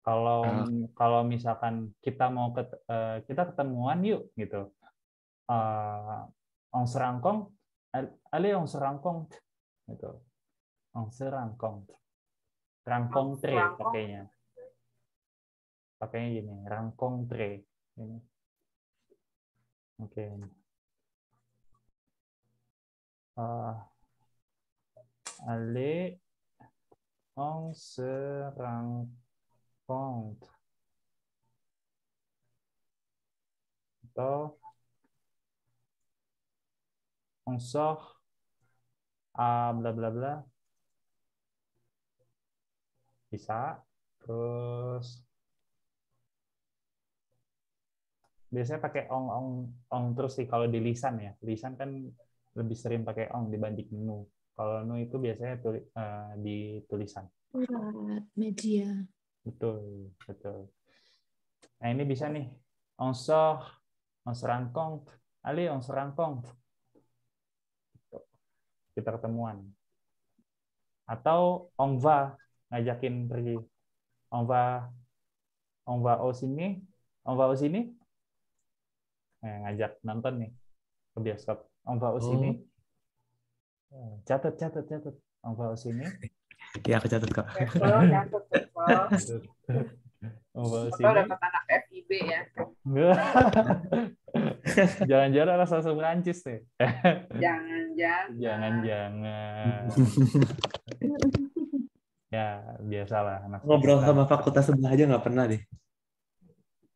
Kalau misalkan kita mau kita ketemuan yuk gitu. On se rencontre. Allez, on se rencontre gitu. On se rencontre. rencontre pakainya. Pakainya gini, rencontre. Ini. Oke. Allez, on se rencontre. Atau on sort à bla bla bla. Bisa. Terus biasanya pakai ong terus sih kalau di lisan ya. Lisan kan lebih sering pakai ong dibanding nu. Kalau nu itu biasanya di tulisan.
Surat media.
Betul, betul. Nah, ini bisa nih. On sort, on se rencontre. Allez, on se rencontre. Kita ketemuan. Atau on va, ngajakin pergi. On va au sini. On va au sini. Ngajak nonton nih ke bioskop. On va au sini. Catat. On va au sini.
Ya, aku catat kok.
Catat.
On va au
Atau
sini.
dapat anak FIB ya.
Jangan-jangan rasa Prancis nih.
Jangan.
Ya, biasalah.
Ngobrol sama fakultas sebelah aja nggak pernah deh.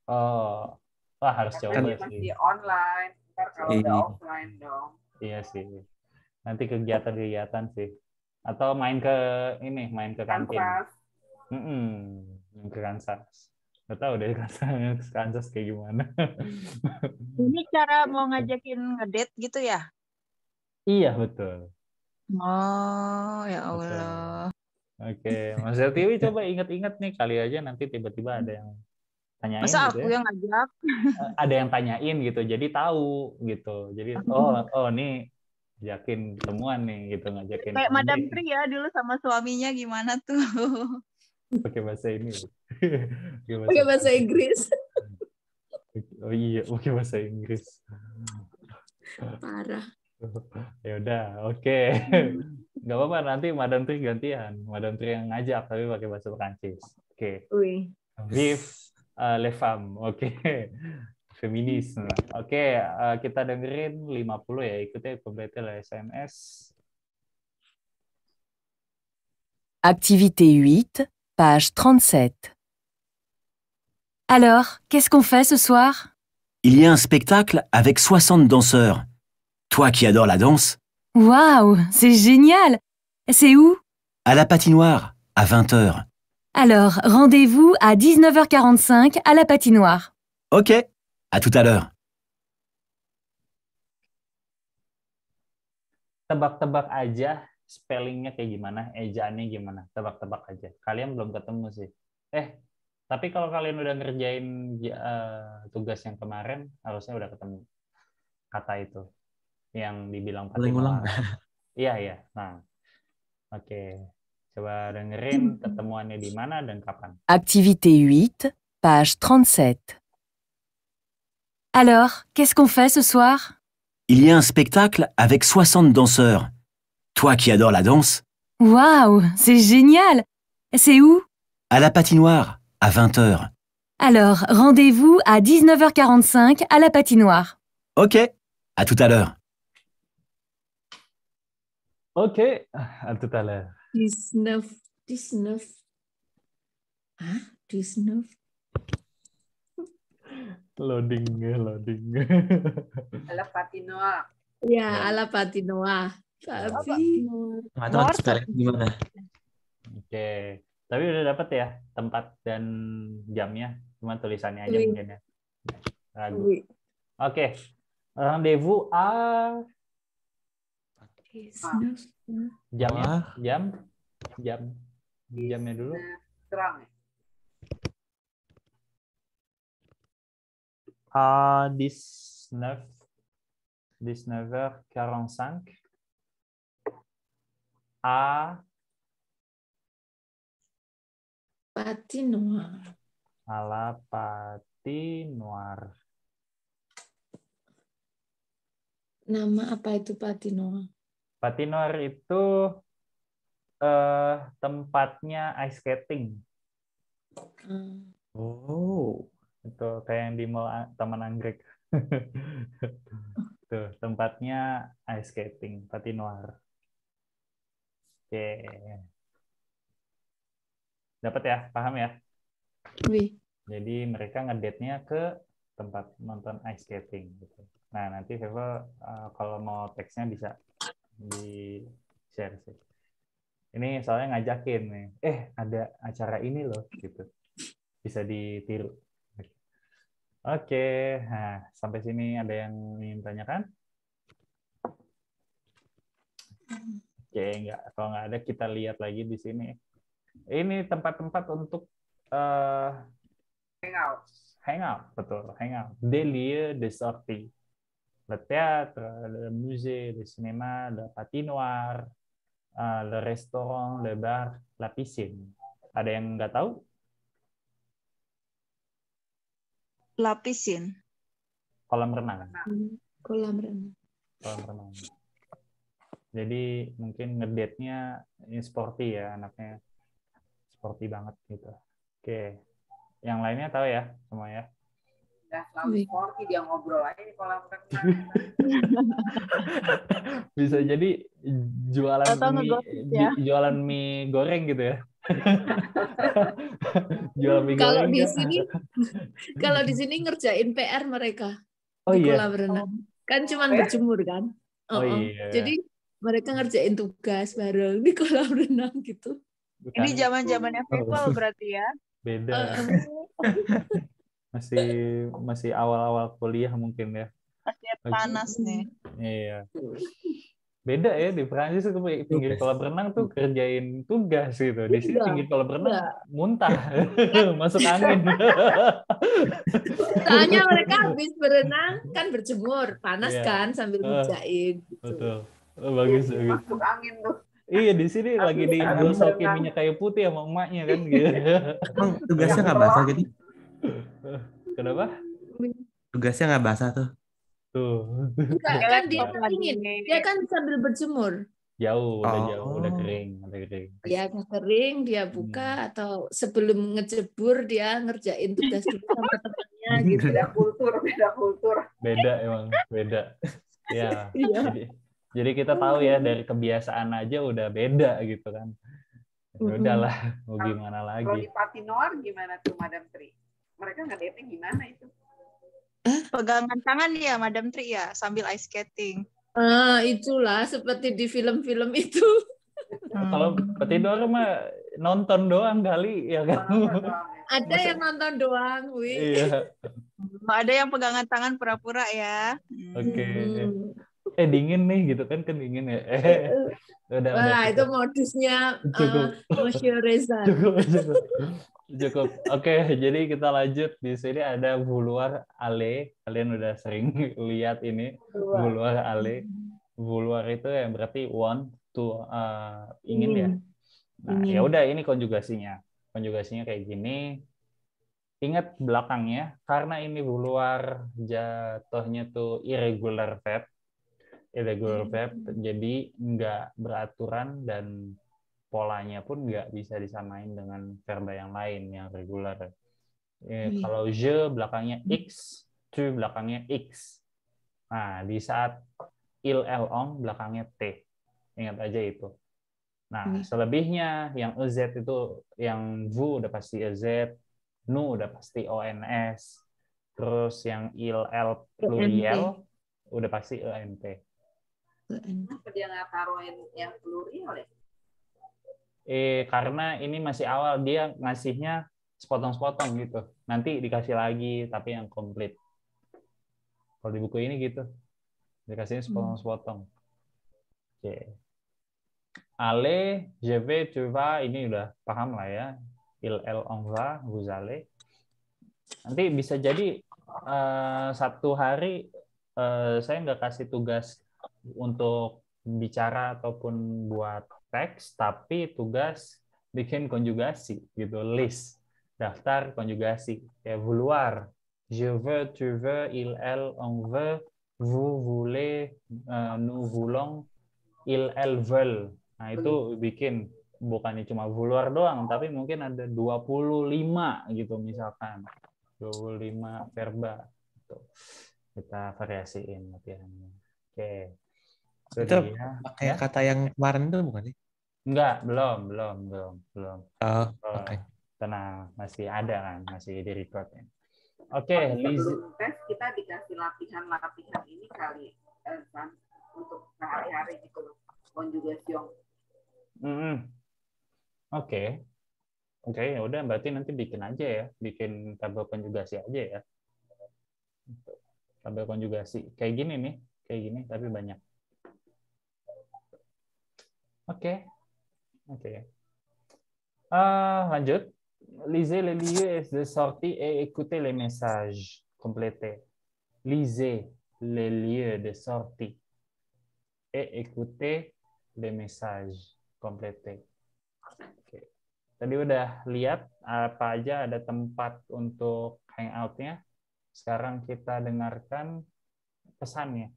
Oh, wah harus coba sih.
Masih online. Ntar kalau udah offline dong.
Iya sih. Nanti kegiatan sih. Atau main ke kantin. Main ke Kansas. Nggak tahu deh Kansas kayak gimana.
Ini cara mau ngajakin ngedate gitu ya?
Iya, betul.
Oh, ya Allah.
Oke, Mas Eltiwi coba ingat-ingat nih, kali aja nanti tiba-tiba ada yang tanyain.
Masa
gitu
aku yang ngajak?
Ada yang tanyain gitu, jadi tahu gitu. Jadi oh nih ngajakin ketemuan nih gitu, ngajakin.
Kayak Madam Tri ya dulu sama suaminya gimana tuh?
Pakai bahasa ini.
Pakai bahasa Inggris.
Oh iya, pakai bahasa Inggris.
Parah.
Ya udah, oke. Nggak apa-apa, nanti Madam Tri gantian. Madam Tri yang ngajak tapi pakai bahasa Perancis. Oke. Vive les femmes. Oke. Feminisme. Oke, kita dengerin 50 ya, ikuti complète la SMS.
Activité 8, page 37. Alors, qu'est-ce qu'on fait ce soir?
Il y a un spectacle avec 60 danseurs. Toi qui adores la danse?
Waouh, c'est génial! C'est où?
À la patinoire, à 20h.
Alors, rendez-vous à 19h45 à la patinoire.
Ok, à tout à l'heure.
Tebak-tebak aja spellingnya kayak gimana, ejaannya gimana. Tebak-tebak aja. Kalian belum ketemu sih. Tapi kalau kalian udah ngerjain tugas yang kemarin, harusnya udah ketemu kata itu. Yang dibilang patinoire. Iya. Nah, oke. Coba dengerin ketemuannya di mana dan kapan.
Activité 8, page 37. Alors, qu'est-ce qu'on fait ce soir?
Il y a un spectacle avec 60 danseurs. Toi qui adores la danse?
Waouh, c'est génial! C'est où?
À la patinoire, à 20h.
Alors, rendez-vous à 19h45 à la patinoire.
Ok, à tout à l'heure.
Ok, à tout à l'heure.
19. Hah? 19?
Loading.
Ala patinoire.
Ya, ala patinoire. Tapi
nggak tahu spelling gimana.
Oke. Tapi udah dapat ya tempat dan jamnya, cuma tulisannya aja mungkin ya. Ragu. Oke. Rendezvous à jamnya dulu.
Terang.
À 19h45 à
patinoire.
À la patinoire.
Nama apa itu patinoire?
Patinoire itu tempatnya ice skating.
Oh.
Itu kayak yang di Mall Taman Anggrek. Tuh, tempatnya ice skating, patinoire. Oke. Dapat ya? Paham ya?
Oui.
Jadi mereka ngedate-nya ke tempat nonton ice skating gitu. Nah, nanti Viva kalau mau teksnya bisa di-share sih. Ini soalnya ngajakin nih. Ada acara ini loh gitu. Bisa ditiru. Oke. Nah, sampai sini ada yang ingin tanyakan? Oke, enggak. Kalau nggak ada kita lihat lagi di sini. Ini tempat-tempat untuk hangout, betul, hangout. Des lieux de sortie. Le théâtre, le musée, le cinéma, le patinoire, le restaurant, le bar, la piscine. Ada yang nggak tahu?
La piscine.
Kolam renang.
Kolam renang.
Kolam renang. Jadi mungkin ngedate-nya ini sporty ya, anaknya sporty banget gitu. Oke. Yang lainnya tahu ya semua ya?
Udah selalu sporty, dia ngobrol aja di kolam renang.
Bisa jadi jualan
ya.
jualan mie goreng gitu ya. Jualan mie
Kalau
goreng.
di sini kalau di sini ngerjain PR mereka
Oh,
di
iya.
kolam renang. Kan cuma berjemur kan.
Oh, iya.
Jadi mereka ngerjain tugas bareng di kolam renang gitu.
Bukan.
Ini zaman-zamannya people berarti ya.
Beda. Masih awal-awal kuliah mungkin ya.
Masih panas nih.
Iya. Beda ya, di Prancis ke pinggir kolam renang tuh kerjain tugas gitu. Di sini pinggir kolam renang muntah, masuk angin.
Soalnya mereka habis berenang kan berjemur, panas kan sambil ngerjain. Gitu.
Betul. Bagus.
Masuk angin tuh.
Iya, di sini lagi digosokin minyak kayu putih sama emaknya kan gitu.
Emang tugasnya nggak basah gitu?
Kenapa?
Tugasnya nggak basah tuh.
Tuh.
Enggak, kan dia dingin. Dia kan sambil berjemur.
Jauh, udah kering,
Ya kering, dia buka atau sebelum ngejebur dia ngerjain tugas dulu sama temannya gitu.
Beda kultur.
Beda emang, beda. Ya. Jadi kita tahu ya dari kebiasaan aja udah beda gitu kan. Ya udahlah, mau gimana lagi.
Kalau di patinoire gimana tuh Madam Tri? Mereka ngedate gimana itu?
Pegangan tangan ya Madam Tri ya sambil ice skating.
Itulah seperti di film-film itu.
Kalau patinoire mah nonton doang kali ya kan.
Ada yang nonton doang, Wi.
Iya.
Ada yang pegangan tangan pura-pura ya.
Oke. Dingin nih gitu kan dingin ya.
Wah, itu modusnya Monsieur Reza.
Cukup. Oke, jadi kita lanjut. Di sini ada Vouloir aller. Kalian udah sering lihat ini Vouloir aller. Vouloir itu yang berarti want to, ingin ya. Nah, ya udah ini konjugasinya. Konjugasinya kayak gini. Ingat belakangnya karena ini vouloir jatuhnya tuh irregular verb. Jadi nggak beraturan dan polanya pun nggak bisa disamain dengan verba yang lain yang regular. Kalau je belakangnya x, tu belakangnya x. Nah, di saat il, el, ong belakangnya t. Ingat aja itu. Nah, selebihnya yang ez itu yang vous udah pasti ez, nu udah pasti ons. Terus yang il, el pluriel udah pasti ent.
Kenapa dia nggak taruhin yang plurial ya?
Karena ini masih awal, dia ngasihnya sepotong-sepotong gitu. Nanti dikasih lagi, tapi yang komplit. Kalau di buku ini gitu, dikasihnya sepotong-sepotong. Oke. Allez, je vais, tu vas, ini udah paham lah ya. Il, elle, on va, vous allez. Nanti bisa jadi satu hari saya nggak kasih tugas untuk bicara ataupun buat teks, tapi tugas bikin konjugasi gitu, list, daftar konjugasi kayak vouloir, je veux, tu veux, il, elle, on veut, vous voulez, nous voulons, il, elle veulent. Nah itu bikin bukannya cuma vouloir doang, tapi mungkin ada 25 gitu misalkan. 25 verba. Gitu. Kita variasiin latihannya. Oke. Itu
Itu
dia.
pakai
Ya?
kata yang kemarin itu bukan sih?
Enggak, belum.
Oh, oke.
Tenang, masih ada kan, masih di record. Oke,
Sebelum tes kita dikasih latihan-latihan ini kali San, untuk sehari-hari gitu loh. Conjugation.
Oke, ya udah berarti nanti bikin aja ya, bikin tabel konjugasi aja ya. Tabel konjugasi kayak gini nih, kayak gini tapi banyak. Oke. Lanjut. Lisez les lieux de sortie et écoutez les messages complétés. Lisez les lieux de sortie et écoutez les messages complétés. Oke. Tadi udah lihat apa aja ada tempat untuk hangout-nya. Sekarang kita dengarkan pesannya.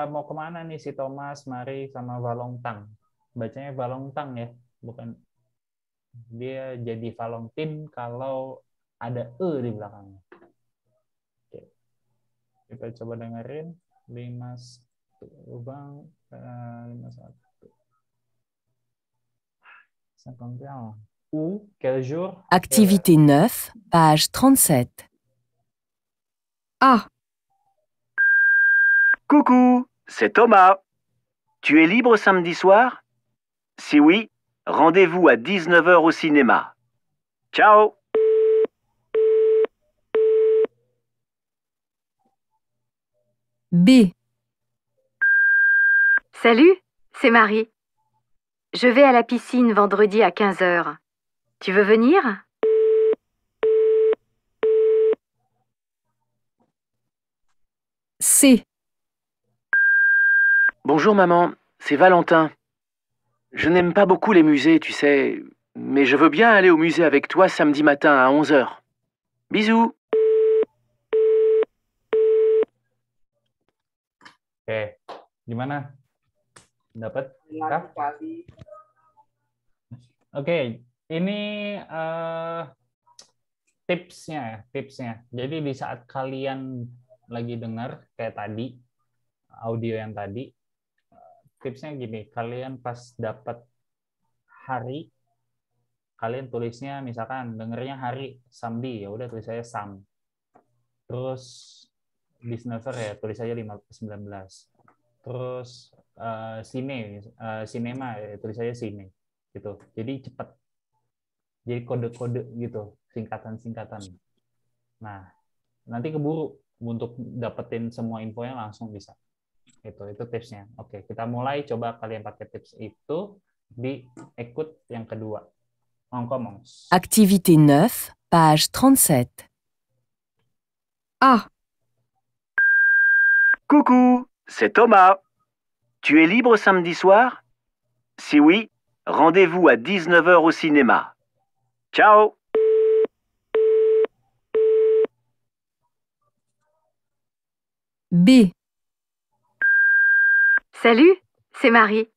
Mau kemana nih si Thomas, Mari, sama Valongtang? Bacanya Valongtang ya, bukan. Dia jadi Valentine kalau ada E di belakangnya. Oke. Kita coba dengerin 51. Où, quel jour?
Activité 9, page 37. A.
Coucou, c'est Thomas. Tu es libre samedi soir? Si oui, rendez-vous à 19 h au cinéma. Ciao!
B.
Salut, c'est Marie. Je vais à la piscine vendredi à 15 h. Tu veux venir?
C.
Bonjour maman, c'est Valentin. Je n'aime pas beaucoup les musées, tu sais, mais je veux bien aller au musée avec toi samedi matin à 11 h. Bisous!
Oke, gimana? Dapat? Oke, ini tipsnya. Jadi di saat kalian lagi dengar kayak tadi, audio yang tadi, tipsnya gini, kalian pas dapat hari, kalian tulisnya misalkan dengernya hari, samedi, ya udah tulis aja sam. Terus Disnever ya, tulis aja 19. Terus sinema ya, tulis aja sine. Gitu. Jadi cepat. Jadi kode-kode gitu, singkatan-singkatan. Nah, nanti keburu untuk dapetin semua infonya langsung bisa. Itu tipsnya. Oke, kita mulai coba kalian pakai tips itu di ikut yang kedua. On commence.
Activité 9, page 37. A.
Coucou, c'est Thomas. Tu es libre samedi soir? Si oui, rendez-vous à 19 h au cinéma. Ciao!
B.
Salut, c'est Marie.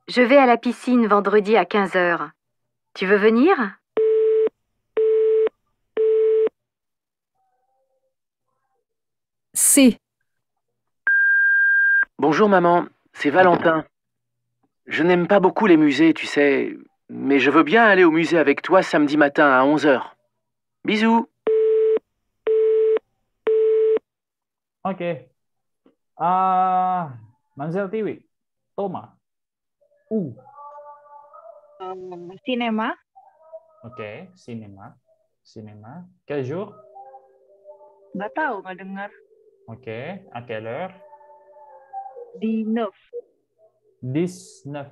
Je vais à la piscine vendredi à 15 h. Tu veux venir?
C.
Bonjour maman, c'est Valentin. Je n'aime pas beaucoup les musées, tu sais, mais je veux bien aller au musée avec toi samedi matin à 11 h. Bisous!
Oke. Manzel Tiwi. Toma.
Cinema.
Oke, cinema. Quel jour?
Nggak tahu, nggak dengar.
Oke, à quelle heure?
19.
19.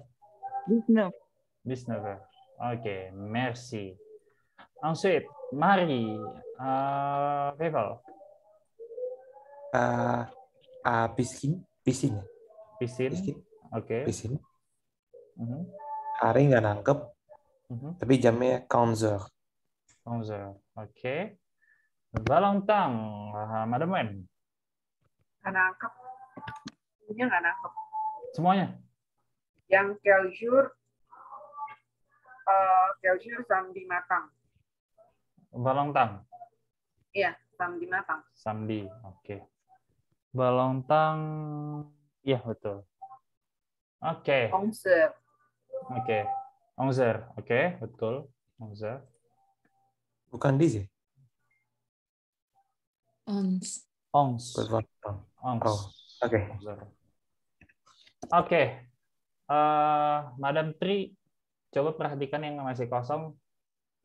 19.
heures. Ok, merci. Ensuite, Marie, Rival.
Piscine.
Piscine.
Oke. Piscine.
Mhm.
Hari nggak nangkep, tapi jamnya 15 h.
11 heures. Oke. Valentang, Madame Wen.
Nggak nangkep. Nggak nangkep.
Semuanya?
Yang quel jour samedi matin.
Balontang.
Iya, samedi matin.
Samedi. Oke. Balontang. Iya, betul. Oke.
11h.
Oke. 11h. Oke, betul. 11h.
Bukan di sih.
Ons.
Onze.
Berlontang.
Onze.
Oh, oke.
11h. Oke. Madam Tri, coba perhatikan yang masih kosong.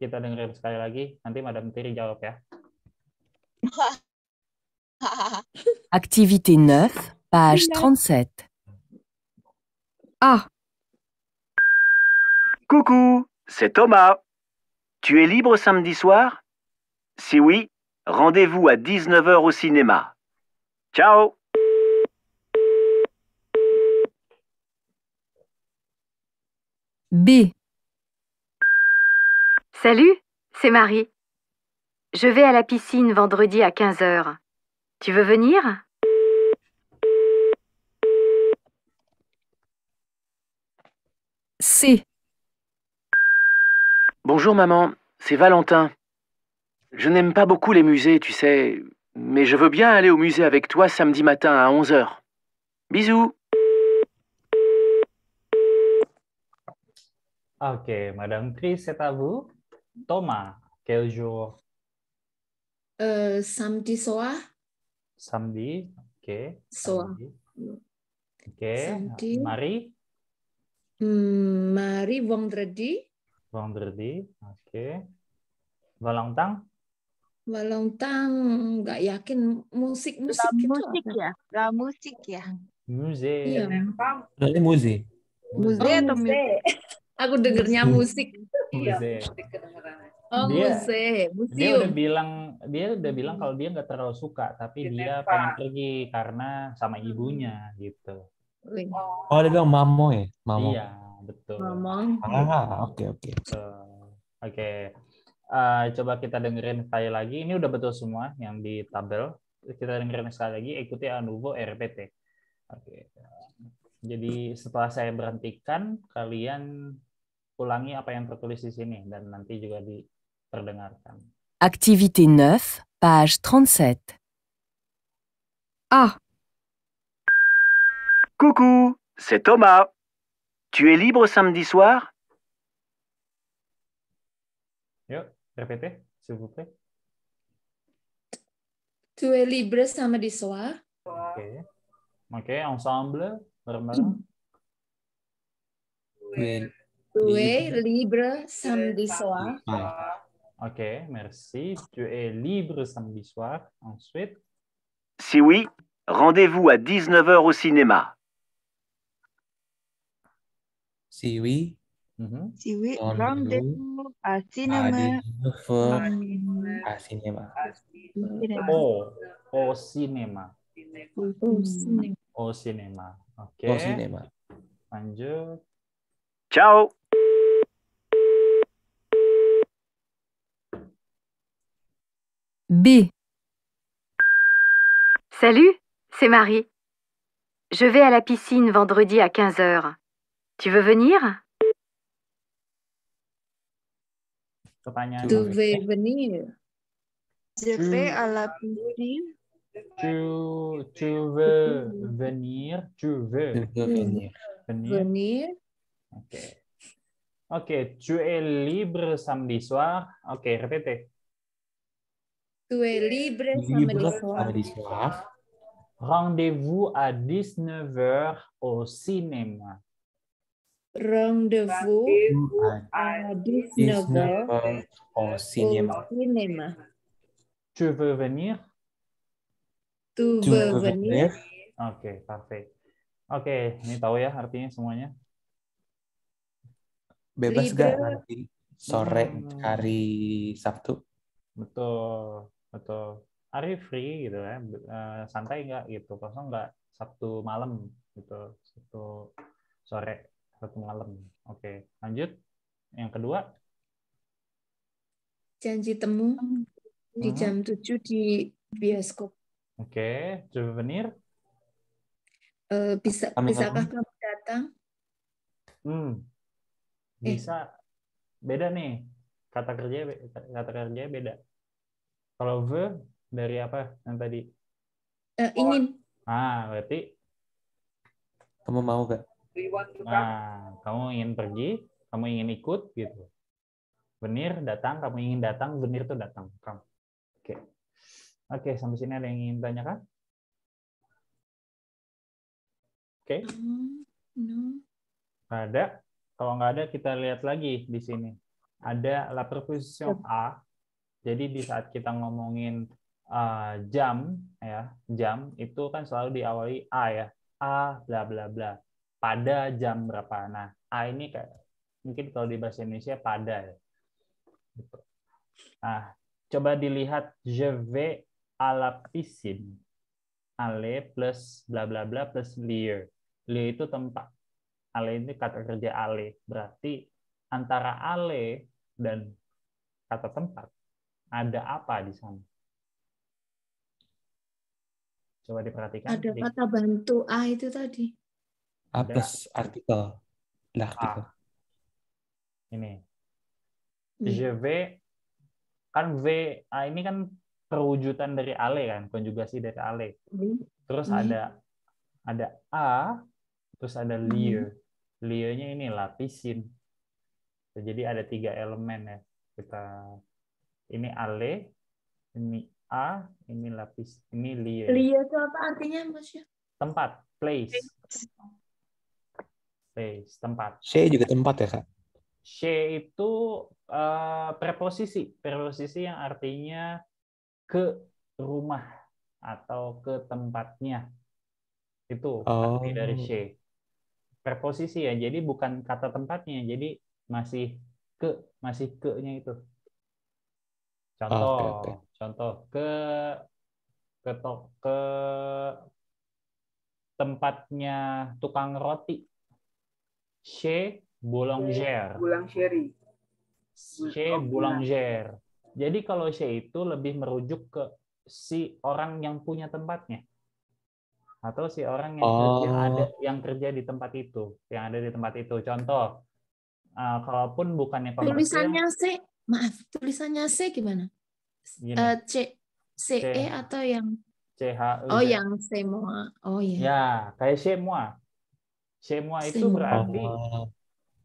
Kita dengerin sekali lagi. Nanti Madam Tri jawab ya.
Activité 9, page 37. A.
Coucou, c'est Thomas. Tu es libre samedi soir? Si oui, rendez-vous à 19h au cinéma. Ciao!
B.
Salut, c'est Marie. Je vais à la piscine vendredi à 15h. Tu veux venir?
C.
Bonjour maman, c'est Valentin. Je n'aime pas beaucoup les musées, tu sais, mais je veux bien aller au musée avec toi samedi matin à 11h. Bisous!
Oke, Madam Tri, c'est à vous. Thomas, quel jour?
Samedi soir.
Samedi. Oke.
Soir.
Samedi. Oke.
Samedi.
Marie?
Marie vendredi.
Vendredi. Oke. Valentin?
Valentin nggak yakin musik itu
Musik
apa?
ya? Gak musik ya?
Musée.
Iya.
Dari musik.
Musik atau musik?
Aku dengernya musik.
Iya,
Musée.
musik kedengerannya.
Oh,
Dia-
musik,
Dia udah
museum.
bilang kalau dia nggak terlalu suka, tapi dia
Kenapa?
pengen pergi karena sama ibunya gitu.
Oh, dia bilang mamo ya? Mamo.
Iya, betul.
Ngomong.
Oke.
Betul. Oke. Coba kita dengerin sekali lagi. Ini udah betul semua yang di tabel. Kita dengerin sekali lagi. Ikuti à nouveau RPT. Oke. Jadi setelah saya berhentikan, kalian ulangi apa yang tertulis di sini dan nanti juga diperdengarkan.
Activité 9, page 37. A.
Coucou, c'est Thomas. Tu es libre samedi soir?
Yuk, RPT, s'il vous plaît.
Tu es libre samedi soir.
Oke. Oke, ensemble, bareng-bareng.
Tu es libre samedi soir.
Oke, merci. Tu es libre samedi soir. Ensuite,
Si oui, rendez-vous à 19h au cinéma.
Si oui,
Si oui,
Rendez-vous
rendez-vous à cinéma.
à cinéma.
au cinéma. Au cinéma. Oke.
Au cinéma.
Lanjut.
Ciao!
B.
Salut, c'est Marie. Je vais à la piscine vendredi à 15h. Tu veux venir?
Pertanyaan.
Tu veux venir.
Je vais à la piscine.
Tu veux venir? Tu veux
Je veux venir.
venir?
Venir.
Oke. Oke, tu es libre samedi soir. Oke, répétez.
Tu es libre samedi
Libre
soir.
samedi soir.
Rendez-vous à 19h au cinéma.
Rendez-vous à 19h
19h au
au
cinéma.
cinéma.
Tu veux venir?
Tu
Tu
veux
veux
venir.
venir?
Oke, parfait. Oke, ini tahu ya artinya semuanya?
Bebas
Libre.
gak nanti sore hari Sabtu?
Betul, betul. Ari free gitu ya, santai nggak gitu, kosong nggak Sabtu malam gitu, Sabtu sore, Sabtu malam. Oke, lanjut. Yang kedua.
Janji temu di jam 7 di bioskop.
Oke, tu veux venir?
Bisakah kamu datang?
Bisa beda nih. Kata kerja beda. Kalau verb dari apa yang tadi?
Ingin.
Berarti
Kamu mau gak?
kamu ingin pergi, kamu ingin ikut gitu. Venir datang, kamu ingin datang, venir itu datang. Kamu. Oke, sampai sini ada yang ingin tanyakan? Oke.
No.
Ada. Kalau nggak ada, kita lihat lagi di sini. Ada la preposition a. Jadi di saat kita ngomongin jam, ya, jam itu kan selalu diawali a ya, a bla bla bla. Pada jam berapa? Nah, a ini kayak mungkin kalau di bahasa Indonesia pada ya. Gitu. Nah, coba dilihat je vais à la piscine. Aller plus bla bla bla plus lieu. Lieu itu tempat. Aller ini kata kerja aller. Berarti antara aller dan kata tempat ada apa di sana? Coba diperhatikan.
Ada kata bantu A itu tadi.
A plus artikel. L'artikel.
Ini. Je vais, kan V, A ini kan perwujudan dari ale kan, konjugasi dari ale. Terus ada A, terus ada lieu. Lieu-nya ini lapisin. Jadi ada 3 elemen ya. Ini ale, ini A, ini lapis, ini lieu.
Lieu itu apa artinya, Mas?
Tempat, place. Place, tempat.
C juga tempat ya, Kak?
C itu preposisi. Preposisi yang artinya ke rumah atau ke tempatnya. Itu arti dari C. Preposisi ya, jadi bukan kata tempatnya, jadi masih ke-nya itu. Contoh ke tempatnya tukang roti. Chez boulanger. Chez boulanger. Jadi kalau chez itu lebih merujuk ke si orang yang punya tempatnya. Atau si orang yang kerja di tempat itu, yang ada di tempat itu. Contoh, kalaupun bukannya komersil.
Tulisannya C gimana? CE atau yang
CH.
yang semua. Oh iya.
Ya, kayak chez moi. Chez moi itu berarti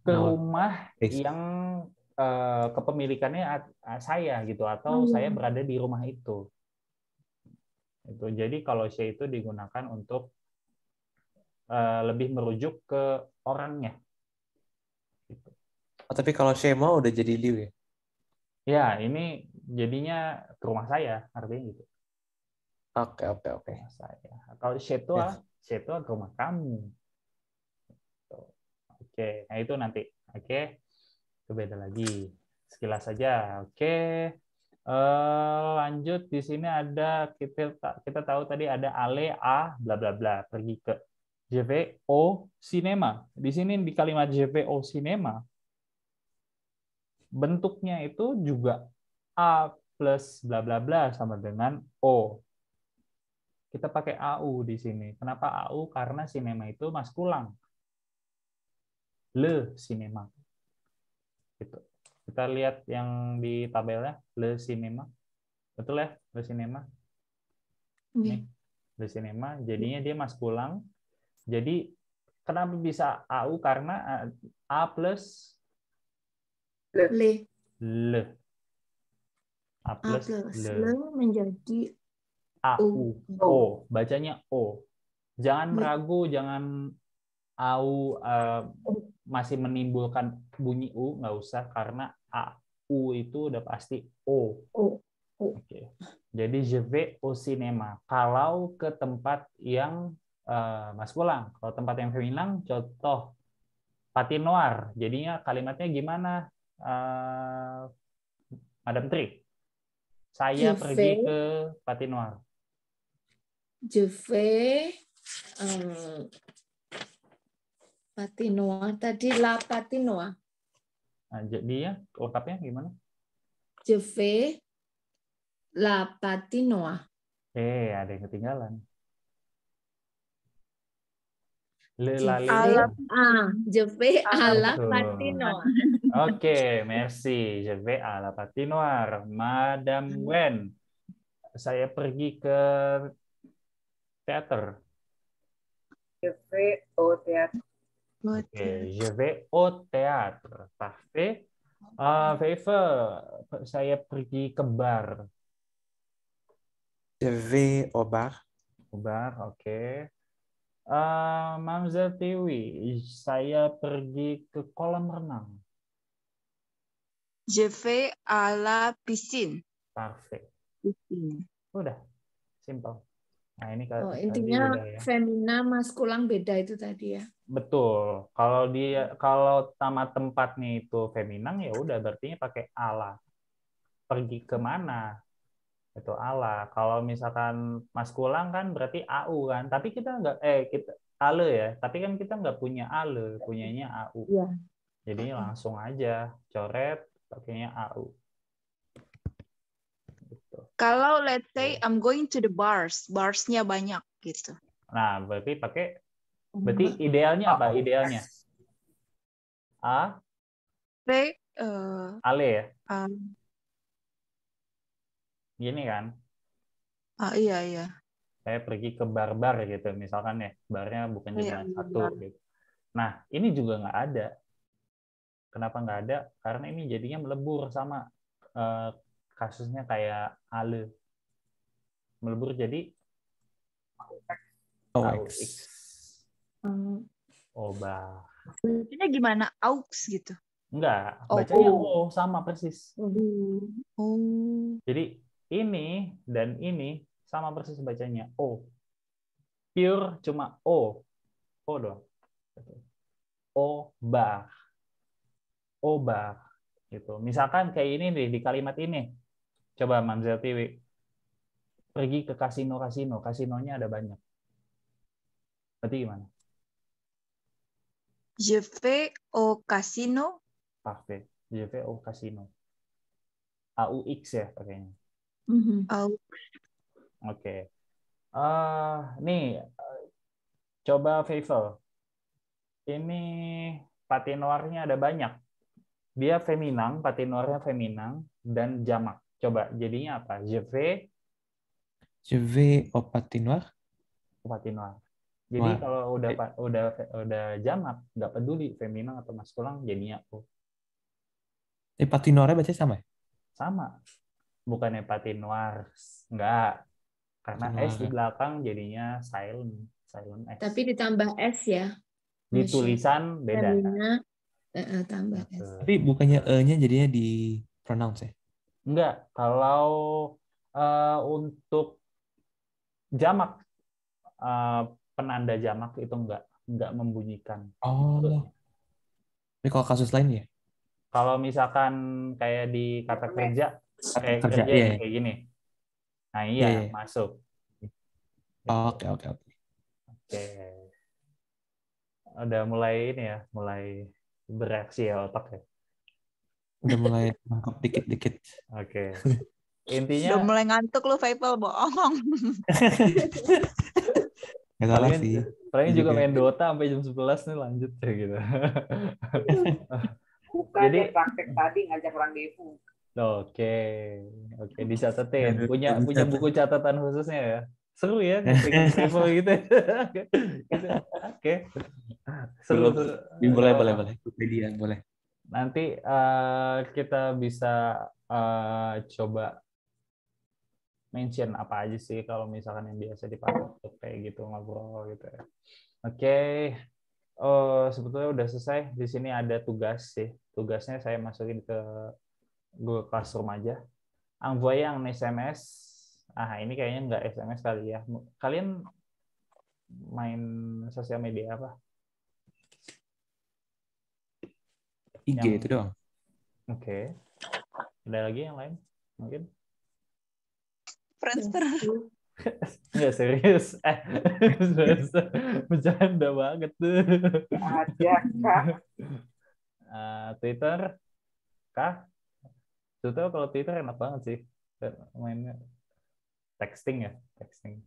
ke rumah yang kepemilikannya saya gitu, atau saya berada di rumah itu. Jadi kalau chez itu digunakan untuk lebih merujuk ke orangnya. Gitu.
Tapi kalau chez moi udah jadi lieu ya?
Ya, ini jadinya ke rumah saya, artinya gitu.
Oke.
Rumah saya. Kalau chez toi ke rumah kamu. Oke, nah itu nanti. Oke, itu beda lagi. Sekilas saja. Oke, lanjut di sini ada kita tahu tadi ada aller à bla bla bla, pergi ke. Je vais au cinéma. Di sini di kalimat je vais au cinéma bentuknya itu juga a plus bla bla bla sama dengan o. Kita pakai au di sini. Kenapa au? Karena sinema itu maskulang. Le cinéma. Gitu. Kita lihat yang di tabelnya, le cinéma. Betul ya, le cinéma? Nih, le cinéma. Jadinya dia maskulang. Jadi kenapa bisa au? Karena a plus
le.
A plus le
menjadi
au. O. Bacanya o. Jangan ragu, jangan au masih menimbulkan bunyi u, nggak usah, karena au itu udah pasti o. Oke. Jadi je vais au cinéma. Kalau ke tempat yang maskulang, kalau tempat yang feminan, contoh patinoire. Jadinya kalimatnya gimana, Madam Tri? Saya pergi ke patinoire.
Je vais patinoire tadi la patinoire.
Nah, jadi ya lengkapnya gimana?
Je vais la patinoire.
Ada yang ketinggalan. Le
Je
la
vais
Ala-
je vais à la
Betul.
patinoire.
Oke, merci. Je vais à la patinoire. Madame Wen, saya pergi ke teater.
Je vais au théâtre.
Oke, je vais au théâtre. Parfait. Veva, saya pergi ke bar.
Je vais au bar.
Bar, oke. Mamza Tiwi, saya pergi ke kolam renang.
Je vais à la piscine.
Parfait.
Piscine.
Udah, simple. Nah, ini
Oh,
tadi
intinya
udah ya.
femina maskulang beda itu tadi ya.
Betul. Kalau nama tempatnya itu feminang ya udah berarti pakai ala. Pergi ke mana? Itu ala. Kalau misalkan maskulang kan berarti au kan. Tapi kita nggak kita ale ya. Tapi kan kita nggak punya ale, punyanya au.
Iya.
Jadi langsung aja coret pakainya au. Gitu.
Kalau let's say I'm going to the bars, barsnya banyak gitu.
Nah, berarti idealnya apa? Idealnya
V,
ale ya. Gini kan.
iya.
Saya pergi ke bar-bar gitu misalkan ya, barnya bukan jam 1 gitu. Nah, ini juga nggak ada. Kenapa nggak ada? Karena ini jadinya melebur sama kasusnya kayak ale. Melebur jadi
OX.
Oba.
Bacanya gimana? Aux gitu.
Enggak, bacanya sama persis.
Oh.
Jadi ini dan ini sama persis bacanya O. Pure cuma O. O dong. Oba. Oba. Gitu. Misalkan kayak ini nih di kalimat ini. Coba Mamzel Tiwi. Pergi ke kasino-kasino. Kasinonya ada banyak. Berarti gimana?
Je vais au casino.
Parfait. Je vais au casino. AUX ya pakainya.
Aux.
Oke. Nih, coba Feivel. Ini patinoirnya ada banyak. Dia feminang, patinoirnya feminang dan jamak. Coba jadinya apa? Je
vais au patinoire.
Patinoire. Jadi kalau udah jamak, nggak peduli feminang atau maskulang jadinya O.
Patinoire bacanya sama ya?
Sama. Bukannya patinoires. Enggak. Karena S di belakang jadinya silent S.
Tapi ditambah S ya.
Di tulisan beda.
Femina, tambah S.
Tapi bukannya E-nya jadinya di pronounce ya?
Enggak. Kalau untuk jamak, penanda jamak itu enggak membunyikan.
Oh. Tapi kalau kasus lain ya?
Kalau misalkan kayak di kata kerja,
kerja
iya. Kayak gini. Nah iya. Masuk.
Oke.
Oke. Udah mulai ini ya, mulai bereaksi ya otak ya.
Udah mulai nangkep dikit-dikit.
Oke. Intinya
udah mulai ngantuk lu, Feivel, bohong.
Gak salah sih.
Paling juga main Dota sampai jam 11 nih lanjut ya gitu.
Bukan jadi praktek tadi ngajak rendezvous.
Oke, dicatetin. Punya buku catatan khususnya ya. Seru ya level gitu. Oke. Seru.
Boleh. Wikipedia boleh.
Nanti kita bisa coba mention apa aja sih kalau misalkan yang biasa dipakai untuk kayak gitu ngobrol gitu ya. Oke. Sebetulnya udah selesai. Di sini ada tugas sih. Tugasnya saya masukin ke Google Classroom aja. Envoy yang SMS. Ini kayaknya nggak SMS kali ya. Kalian main sosial media apa?
IG itu doang.
Oke. Ada lagi yang lain? Mungkin?
Friendster.
Nggak serius. Bercanda banget tuh.
Ada, Kak.
Twitter? Kah? Twitter, kalau Twitter enak banget sih. Mainnya texting ya. Texting.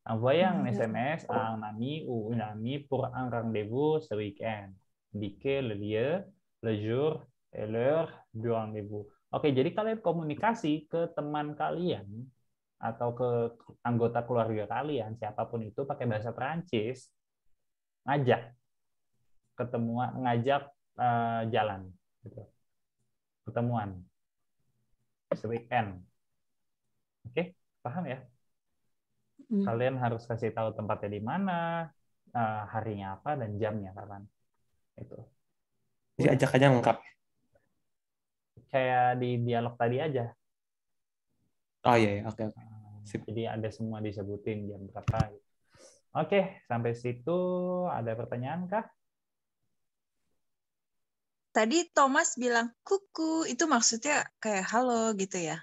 Envoyer un SMS à un ami ou une amie pour un rendez-vous ce week-end. Indiquez le lieu, le jour, et l'heure du rendez-vous. Oke, jadi kalian komunikasi ke teman kalian atau ke anggota keluarga kalian, siapapun itu, pakai bahasa Perancis, ngajak ketemuan, ngajak jalan, gitu. Ketemuan, weekend. Oke, paham ya? Kalian harus kasih tahu tempatnya di mana, harinya apa, dan jamnya kapan. Itu.
Jadi ajakannya lengkap.
Kayak di dialog tadi aja.
Oh iya, oke.
Jadi ada semua disebutin jam berapa. Oke, sampai situ ada pertanyaan kah?
Tadi Thomas bilang kuku, itu maksudnya kayak halo gitu ya?